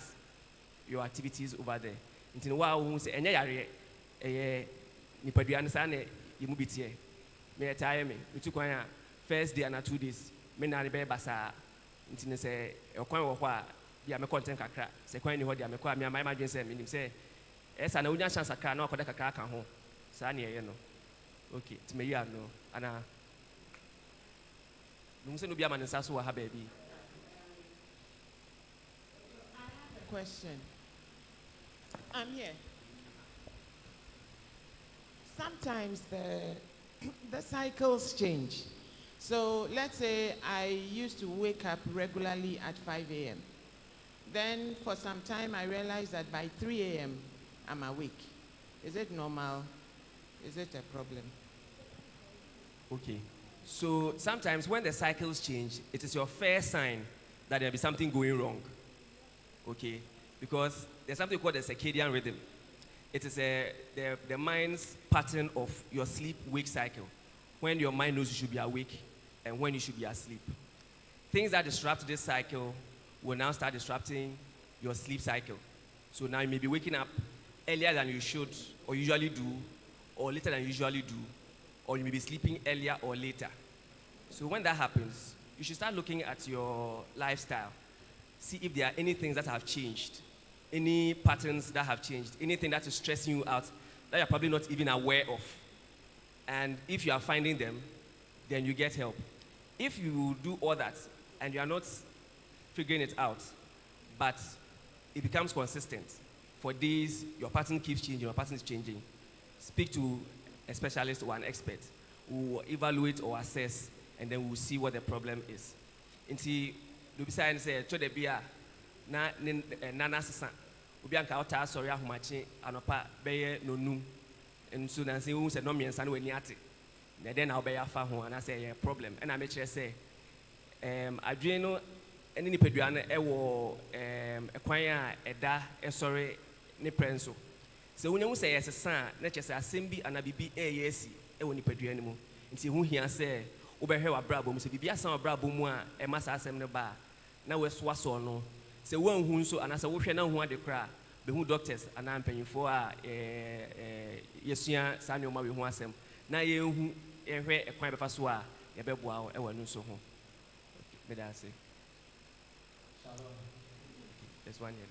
your activities over there into wa wo se enye yare nipadua nsa na yemu bitie me tire me tu kwan a first day and 2 days me na be basa into ne se okwan wo kwa bia me content kakra se kwan ni ho dia me kwa me amai madwen se minim se esa na unya chance kakra na okoda kakra kan ho sa na ye no okay ti me ya no ana no se no bia man nsa so wa ha ba bi question. I'm here. Sometimes the cycles change. So let's say I used to wake up regularly at 5 a.m. Then for some time I realized that by 3 a.m. I'm awake. Is it normal? Is it a problem? Okay. So sometimes when the cycles change, it is your first sign that there'll be something going wrong. Okay? Because there's something called the circadian rhythm. It is the mind's pattern of your sleep-wake cycle. When your mind knows you should be awake and when you should be asleep. Things that disrupt this cycle will now start disrupting your sleep cycle. So now you may be waking up earlier than you should or usually do, or later than you usually do, or you may be sleeping earlier or later. So when that happens, you should start looking at your lifestyle. See if there are any things that have changed, any patterns that have changed, anything that is stressing you out that you're probably not even aware of. And if you are finding them, then you get help. If you do all that and you are not figuring it out, but it becomes consistent, for days your pattern keeps changing, your pattern is changing, speak to a specialist or an expert who will evaluate or assess, and then we'll see what the problem is. Until the beside say, to the beer, nana sisa, ubi anka ota sorry ahumachi anopa beye no num, and so then say, who said no me and son when yati. Then I'll be a fahu and I say a problem, and I make sure say, I do know any peduana ewo a choir eda sorry ne prenso. So when you say as a son, let us assembly and I be a yes, a when you peduanimu. Until who here say, Uberhewa brabo, Mr. Bibia son of brabo moi, a massa assembly bar. Now we're swasso no. Say one who so and as a worker now who had the cry, the who doctors and I'm paying for Yesia Sanyo Mawi who asem. Now you who a quite of a swa, a bebo, a one so home. May I say? There's one here.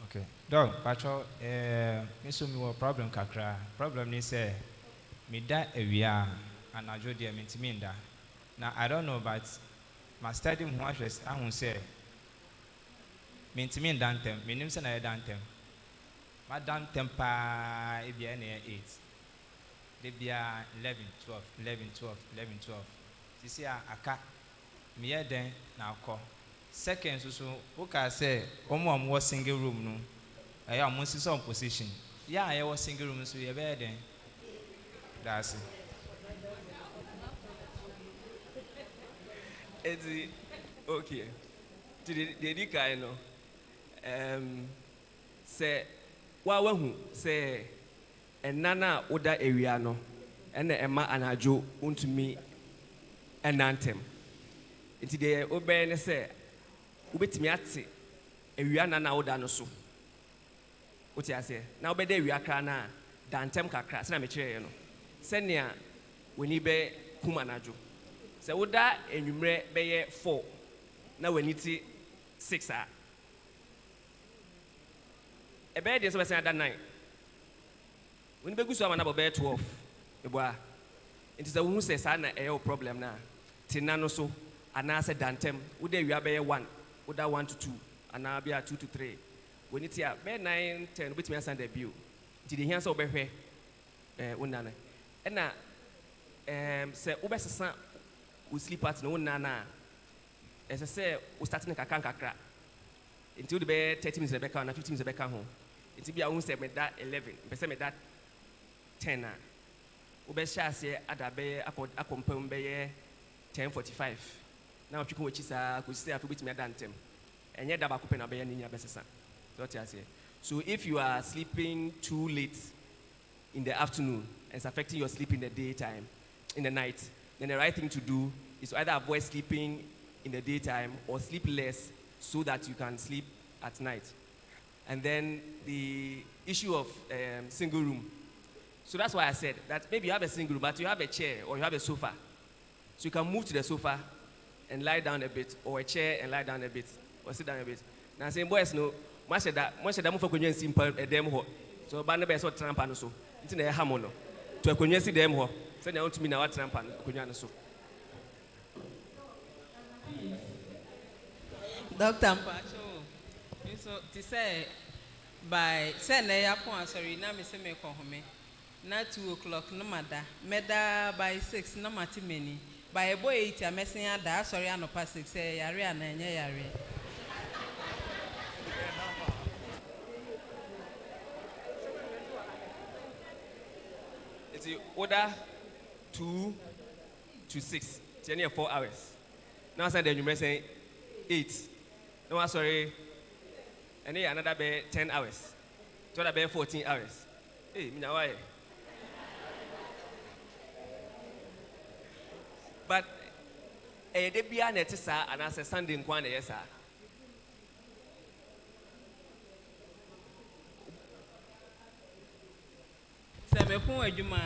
Okay. Dog, Pacho, me so me problem kakra. Problem ni say me da ewia and I jodi me ntiminda. Now I don't know, but my study who address I won't say me ntimin dantem. Me nim say na dantem. Ma dantem pa e bia na 8. De bia 11, 12, 11, 12, 11, 12. Sisi aka me ye den na akọ. Second, so okay, say, omo was single room no. I am most some position. Yeah, I was single room, so you're better. That's it. It's okay. The kind no. Say, who say, and nana oda area no, and the Emma and Ajo unto me an anthem. Nti de obey ne say ubetimi ate ewia na woda no so. Wote ase. Na obeda ewia kra na dantem kakra se na me kire no. Se nea wani be kuma najo. Se woda enwumre beye 4 na wani ti 6 a. Ebe de so be se ada 9. Wani be gusu ama na be 12. Eboa. Nti se wo hu se sa na eyo problem na. Tina no so anase dantem woda ewia beye 1. Woda 1 to 2 ana bia 2 to 3. Wani ti a be 9 10 obetimi asan da bio. Nti de hia se obehwe wonana. Ena se wobesesa wo sleep pattern wonana ese se wo start ne kakra nti wo de be 30 minutes be ka na 15 minutes be ka ho nti bia wo se me da 11 be se me da 10 a wo be sha se ada be akompam be 10:45 na wo twiko wo chisa ko si afi betimi ada ntem enye da ba ko pe na be ya nya be sesa so if you are sleeping too late in the afternoon, it's affecting your sleep in the daytime, in the night, then the right thing to do is to either avoid sleeping in the daytime or sleep less so that you can sleep at night. And then the issue of single room. So that's why I said that maybe you have a single room, but you have a chair or you have a sofa. So you can move to the sofa and lie down a bit, or a chair and lie down a bit, or sit down a bit. Now saying boys no, much that move for convenience simple a dem ho. So banner be so trampa no so. Nti na ha mo no to akonwa si dem ho se na ontumi na watrampa akonwa no so. Dr. Mpacho, so to say by say na ya pon sorry na me se me ko home na 2 o'clock no mada meda by 6 na mati many by boy 8 a mesin ada sorry anopa 6 say yare ana enye yare. Order 2 to 6, 4 hours. Now I you say 8. No, I'm sorry. And then another be 10 hours. So that be 14 hours. Hey, me why? But they be an etisa and as a Sunday in Kwana, yes, sir. Me pon adwuma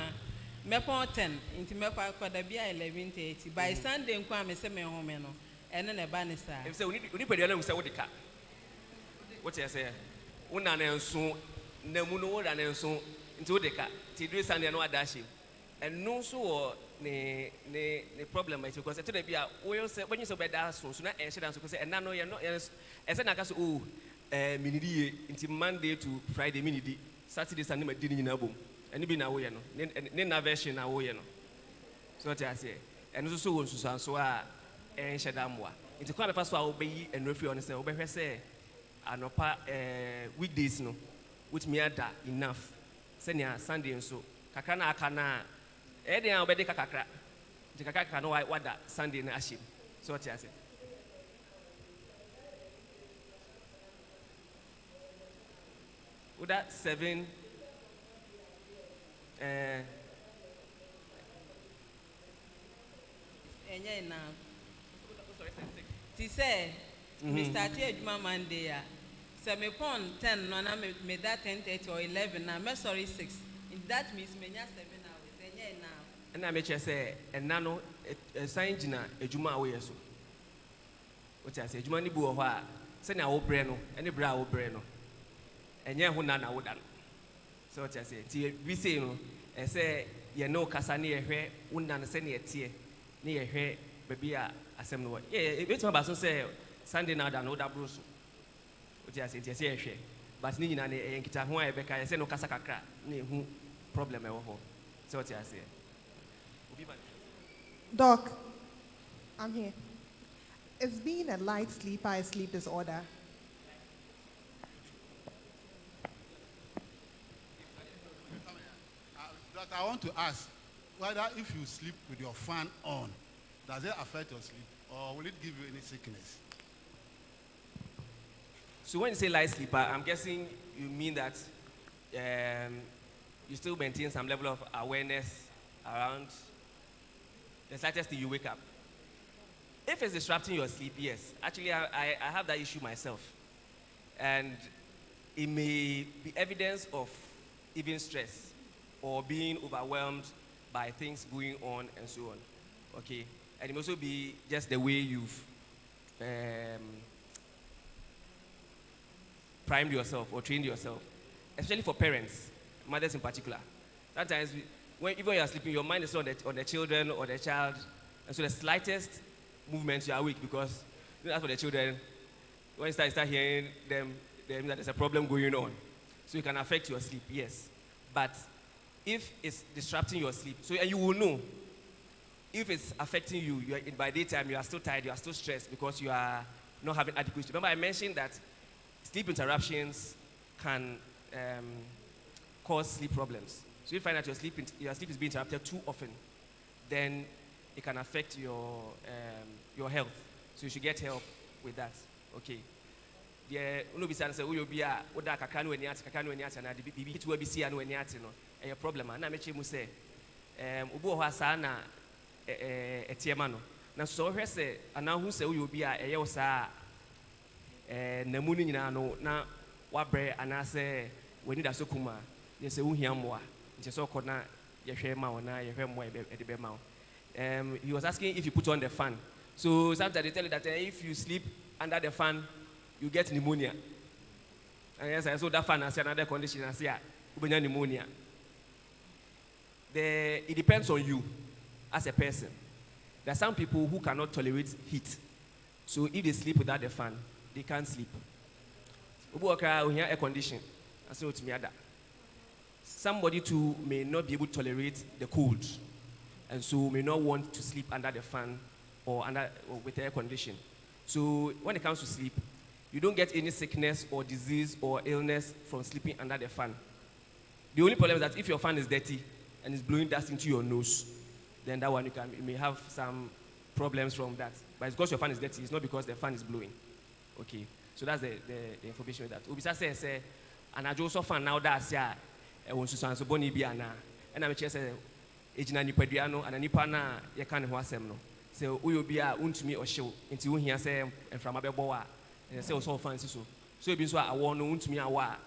me pon 10 nti me kwa kwada bia 11:30 by Sunday nkwa me se me home no ene ne ba ne sa if say we need pedi na say wo de ka what you say una na nso na mu no wo da na nso nti wo de ka ti do Sunday no adashi enu so wo ne problem it because to the bia wo say when you say be da so na e hye dan so say ena no ye no e say na ka so oh minidi nti Monday to Friday minidi Saturday Sunday ma di ni na bom eni bi na wo ye no ne na version na wo ye no so what you say enu so wo nsusan so a hye dan moa nti kwa be fa so a wo be yi enu afi on say wo be hwe say anopa weekdays no which me ada enough senia Sunday nso kakra na aka na den a wo be de kakra nti kakra no wada Sunday na ashim so what you say Uda 7 enye na ti say me start adwuma Monday a se me pon 10 no na me da 10:30 or 11 na me sorry 6 that means me nya 7 hours enye na na me che say enna no sign gina adwuma a wo ye so what you say adwuma ni bu wo ho a se na wo bre no ene bre a wo bre no enye ho na wo da no so what you say ti we say no e say ye no kasa ne ye hwe wonna no se ne ye tie ne ye hwe baby a asem no ye it ma ba so say Sunday na da no da bro so what you say ti ye hwe but ni nyina ne ye nkita ho a ye beka ye say no kasa kakra ne hu problem e wo ho so what you say Doc, I'm here. Is being a light sleeper a sleep disorder? Doctor, I want to ask whether if you sleep with your fan on, does it affect your sleep or will it give you any sickness? So when you say light sleeper, I'm guessing you mean that you still maintain some level of awareness around the slightest thing you wake up. If it's disrupting your sleep, yes. Actually, I have that issue myself. And it may be evidence of even stress or being overwhelmed by things going on and so on. Okay? And it may also be just the way you've primed yourself or trained yourself, especially for parents, mothers in particular. Sometimes, even when you're sleeping, your mind is on the children or the child, and so the slightest movement you are awake because as for the children, when you start hearing them that there's a problem going on, so it can affect your sleep. Yes, but if it's disrupting your sleep, and you will know if it's affecting you. By daytime you are still tired, you are still stressed because you are not having adequate sleep. Remember, I mentioned that sleep interruptions can cause sleep problems. So if you find that your sleep is being interrupted too often, then it can affect your health. So you should get help with that. Okay. The unobisa say we obi a oda kakra no ani ate na de bibi to abi sia no ani ate no e problem na meche mu say obi ho asa na etiema no na so hwe say ana hu say we obi a eye wo saa na mu ni nyina no na wabre ana say wani da so kuma ye say wo hia moa nti so ko na ye hwe ma wo na ye hwe moa e de be ma wo. He was asking if you put on the fan. So sometimes they tell you that if you sleep under the fan, you get pneumonia. And yes, I saw that fan as another condition. I say, pneumonia. It depends on you as a person. There are some people who cannot tolerate heat. So if they sleep without the fan, they can't sleep. Air condition. Somebody too may not be able to tolerate the cold, and so may not want to sleep under the fan or with air condition. So when it comes to sleep, you don't get any sickness or disease or illness from sleeping under the fan. The only problem is that if your fan is dirty and it's blowing dust into your nose, then that one you may have some problems from that. But it's because your fan is dirty, it's not because the fan is blowing. Okay, so that's the information with that. Ubisa says, and I just fan now that's ya, want to so boni biana, and I'm just ejina nipaduano and nipa na ye kan ho asem no. So uyo bia untumi ohyew nti wo hia se enframa beboa say so fancy so ebi so awo no untumi awa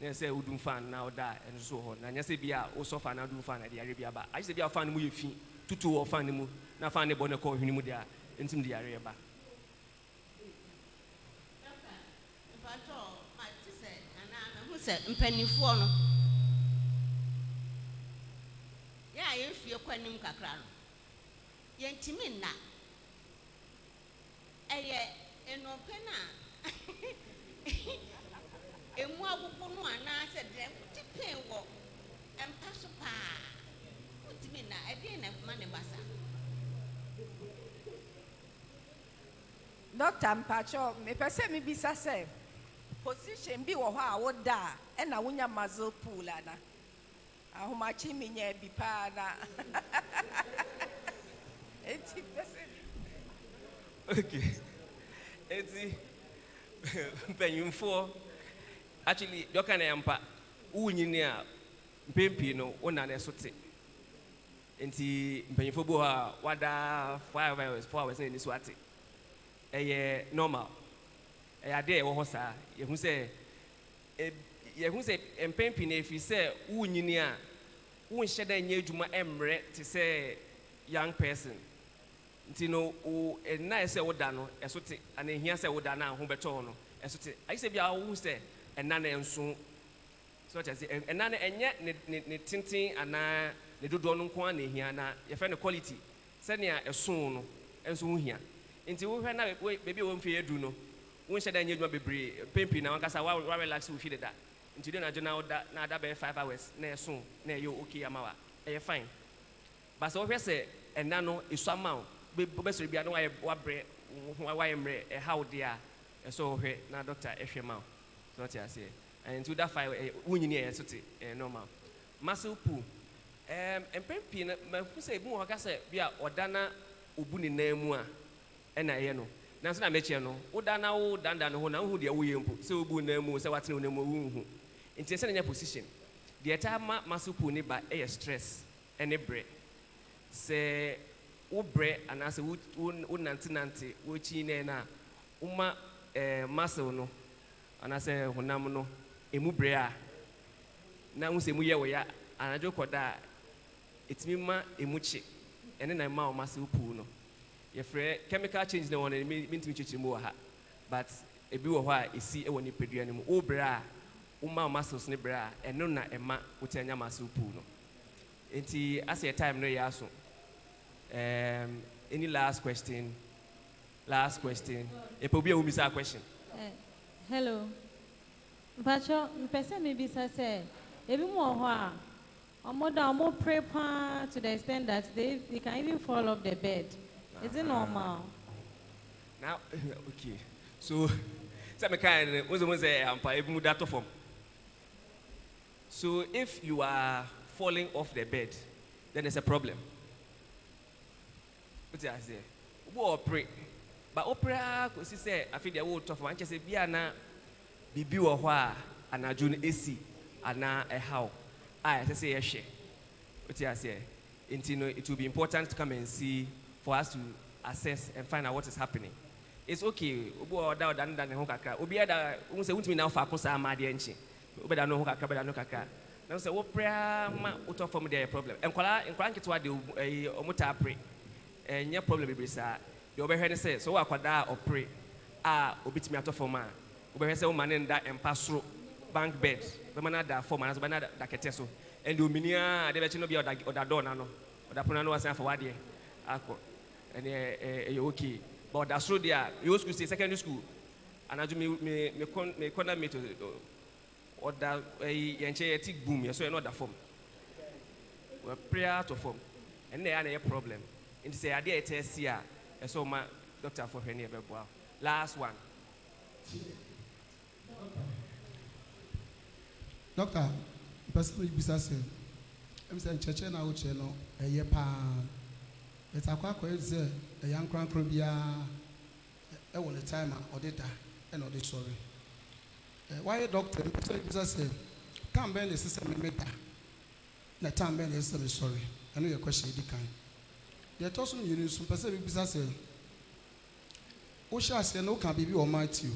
na say udum fan na oda en so ho na nya say bia wo so fan na udum fan na de yare bia ba I say bia fan mu ye fi tutu wo fan mu na fan ne bo ne ko hwini mu dia ntim de yare ba. Mpanimfoɔ no ya yɛmfie kwanim kakra no yɛntimi nna ɛyɛ enɔpɛ na emu agogo no anaasɛ dɛ tipen wɔ ɛmpa so paa wotimi nna ɛdeɛ na ma ne basa. Dr. Mpacho, me pese me bisa sɛ position bi wɔ hɔ a woda ɛna wonya muscle pull ana ahomachi mi nya bi pa na eti pese. Okay. Eti mpanyimfo actually doka na yampa unyini a mpempi no wona na esote enti mpanyimfo bo ha wada 5 hours 4 hours na ni so ate normal ade wo ho saa yehu se empempi na efi se unyini a wonhye da nya adwuma emre te se young person nti no o na se woda no esote ana ehia se woda na ho beto no esote ayi se bia wo se ena na enso so che se ena na enye ne tintin ana ne dodo no nko ana ehia na ye fe ne quality se ne eso no enso ho hia nti wo hwe na bebi wo mfe edu no wonhye da nya adwuma bebre pempi na wankasa wa relax wo fi de da nti de na jona woda na ada be 5 hours na eso na ye okay amawa fine but so hwe se ena no esu ama bebesori bia no wa bre wa emre how dia so hwe na doctor ehwe ma so what you say and to that fire wunyini e sote normal muscle pull empempi na ma say bu ho ka say bia odana obu ni namu a ena ye no na so na meche no odana wo danda no ho na hu de wo yempo say obu namu say watene namu wo hu nti say na position the entire muscle pull ni ba stress ene bre say Obre and as a wood nanti, which in uma muscle no, and I say Honamono, Emubrea. Now we say Muya, and I joke that it's Mima Emuchi, and then I'm Mao Masu Puno. Your friend chemical change the one and mean to Chichimoha, but a bill of why is see when you pay any Obra, Uma Masos Nebra, and Nona Emma Utanya Masu Puno. Inti as a time no yaso. Any last question? Last question. A probably will miss our question. Hello. Pacho, person maybe say, even more or more pray to the extent that they can even fall off the bed. Is it normal? Now, okay. So, some kind was a even that form. So, if you are falling off the bed, then there's a problem. What did I say? War pray. But opera could say, I feel the old tough one. Just say, Biana, Bibi or Hua, and a June AC, and now a how. I say a share. What did I say? It will be important to come and see for us to assess and find out what is happening. It's okay. Obo da than the Hokaka. Obi ada unse untimi na fa kosa amade enchi. Obi da no Hokaka, beda no kaka. Now say what prayer ma out from there problem. Enkwala nketwa de omuta pray. Enya problem be sa. The obehwe say so akwada or pray. Obitimi ato from a. Obehwe say o man nda empasro bank bed. Be man da form na so be na da kete so. And the minia de be chi no be oda door na no. Oda pona no wasan for wade. Akọ. And okay. But that's true there. You school say secondary school. And I do me corner me to or that yenche boom. You saw another form. We prayer to form. And there are a problem. And say I did test here. And so my doctor for her neighbor. Last one. Doctor, person will be saying, I'm saying church na uche no a year pa. It's a quack a young crank rubia. I want a time or data and or sorry. Why a doctor say, Tam Ben is system meta. The Tam Ben is sorry. I know your question, the kind. They told some you some Pacific business. What shall I say? No can be almighty.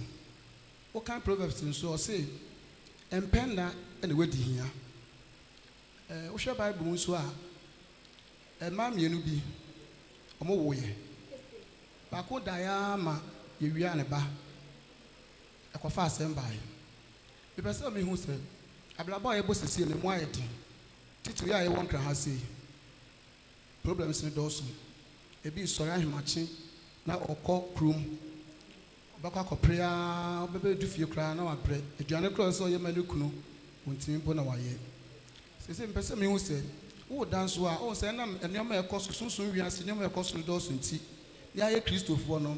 What kind of proverbs in so say? And penda and the here. What shall I be so? And mammy, you be. Omo woye bako daya ma yewia ne ba akwafa asem bae be pese me hu se ablaba ye bo sese ne mo ayedi titi ya ye won kra ha sei problems ne doso e bi sori ahemachi na okọ krum bako akoprea bebe du fie kra na wa bre aduane kra so ye mani kunu wontimi bo na waye sese me pese me hu se wo dance wa o say na enema e koso sunsun wiase enema e koso do so nti ya ye Christopher no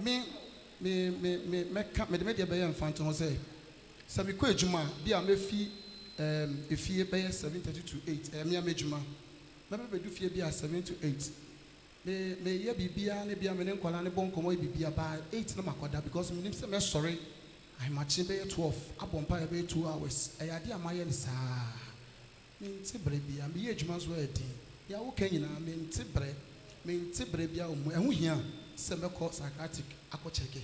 me de be ye mfante ho say sabi ko ejuma bi a mefi efie be 7:30 to 8 me amejuma me be du fie bi a 7 to 8 me ye bibia ne bia me ne nkwala ne bonkomo bibia ba 8 na makoda because me nim say me sorry I match be 12 abompa be 2 hours e yade amaye ni saa minti brebia me ye adwuma so edi ya wo kan nyina minti brebia o mu ehu hia se mekọ psychiatric akọcheke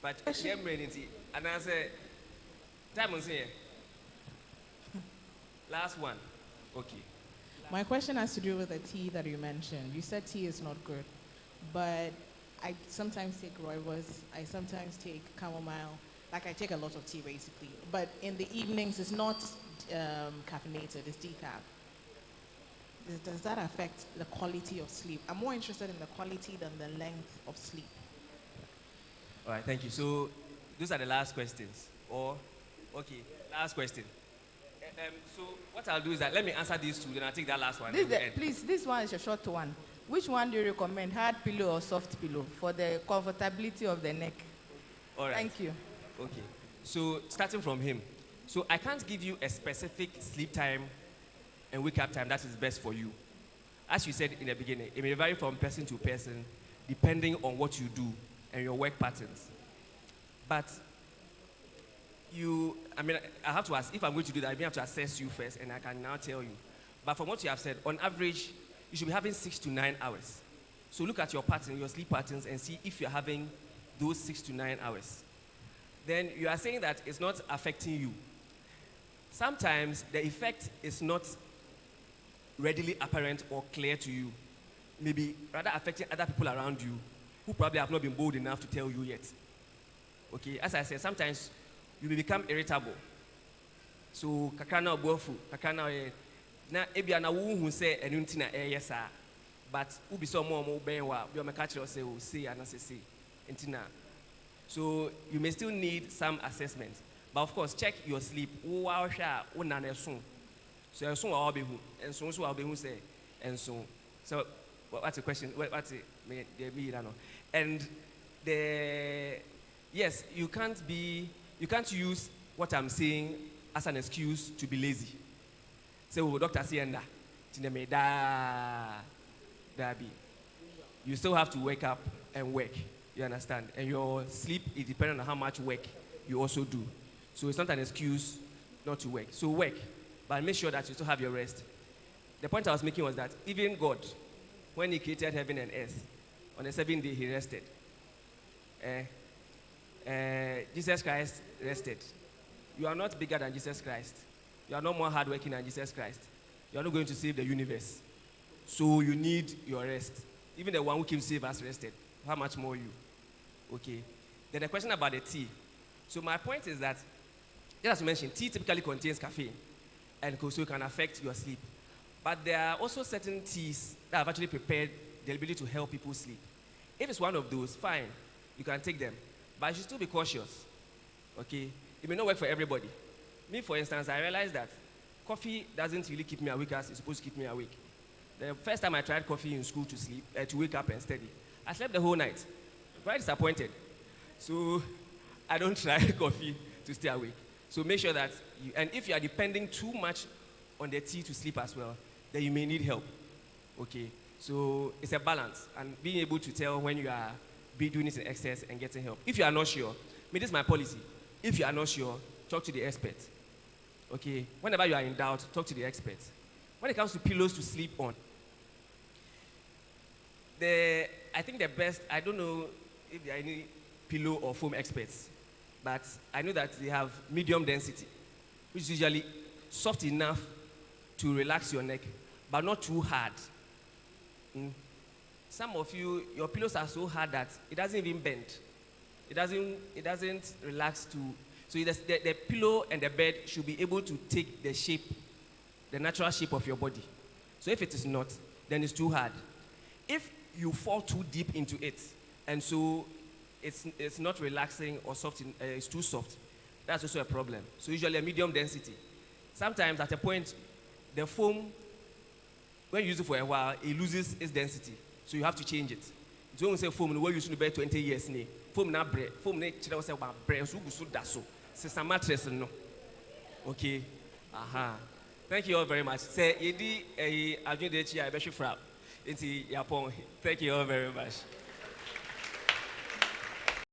but shame reality and I say time on say last one. Okay, my question has to do with the tea that you mentioned. You said tea is not good, but I sometimes take rooibos, I sometimes take chamomile. Like I take a lot of tea basically, but in the evenings it's not caffeinated, it's decaf. Does that affect the quality of sleep? I'm more interested in the quality than the length of sleep. All right, thank you. So those are the last questions. Or, okay, last question. So what I'll do is that let me answer these two, then I'll take that last one. Please, this one is a short one. Which one do you recommend, hard pillow or soft pillow, for the comfortability of the neck? All right. Thank you. Okay, so starting from him. So I can't give you a specific sleep time and wake up time that is best for you. As you said in the beginning, it may vary from person to person depending on what you do and your work patterns. But I mean, I have to ask, if I'm going to do that, I have to assess you first, and I can now tell you. But from what you have said, on average, you should be having 6 to 9 hours. So look at your pattern, your sleep patterns, and see if you're having those 6 to 9 hours. Then you are saying that it's not affecting you. Sometimes the effect is not readily apparent or clear to you. Maybe rather affecting other people around you who probably have not been bold enough to tell you yet. Okay, as I said, sometimes you will become irritable. So kakana obofu, kakana na ebia na wo hu say enunti na yesa, but ubi so mo ben wa bi o me catch say o say and say entina. So you may still need some assessment. But of course, check your sleep. Wow, so and so I'll be who, and so I'll be who say, and so. So what's the question? What's it? And yes, you can't use what I'm saying as an excuse to be lazy. So Dr. Sienda, you still have to wake up and work. You understand? And your sleep is dependent on how much work you also do. So it's not an excuse not to work. So work, but make sure that you still have your rest. The point I was making was that even God, when he created heaven and earth, on the 7th day he rested. Jesus Christ rested. You are not bigger than Jesus Christ. You are not more hardworking than Jesus Christ. You are not going to save the universe. So you need your rest. Even the one who came to save us rested. How much more you? Okay. Then the question about the tea. So my point is that, just as you mentioned, tea typically contains caffeine, and so it can affect your sleep. But there are also certain teas that have actually prepared deliberately to help people sleep. If it's one of those, fine, you can take them. But you should still be cautious. Okay? It may not work for everybody. Me, for instance, I realized that coffee doesn't really keep me awake as it's supposed to keep me awake. The first time I tried coffee in school to sleep, to wake up and study, I slept the whole night. Very disappointed. So I don't try coffee to stay awake. So make sure that, and if you are depending too much on the tea to sleep as well, then you may need help. Okay? So it's a balance, and being able to tell when you are doing it in excess and getting help. If you are not sure, this is my policy. If you are not sure, talk to the expert. Okay? Whenever you are in doubt, talk to the expert. When it comes to pillows to sleep on, I think the best, I don't know if there are any pillow or foam experts, but I know that they have medium density, which is usually soft enough to relax your neck, but not too hard. Some of you, your pillows are so hard that it doesn't even bend. It doesn't relax to, so the pillow and the bed should be able to take the shape, the natural shape of your body. So if it is not, then it's too hard. If you fall too deep into it, and so it's not relaxing or soft, it's too soft, that's also a problem. So usually a medium density. Sometimes at a point, the foam, when you use it for a while, it loses its density. So you have to change it. So when we say foam, we're using it 20 years. Foam na bread. Foam na chira say ba bread so gusu daso. Sister mattress no. Okay. Aha. Thank you all very much. Say yedi adwun de chi a be hwe fra. Enti yapon. Thank you all very much.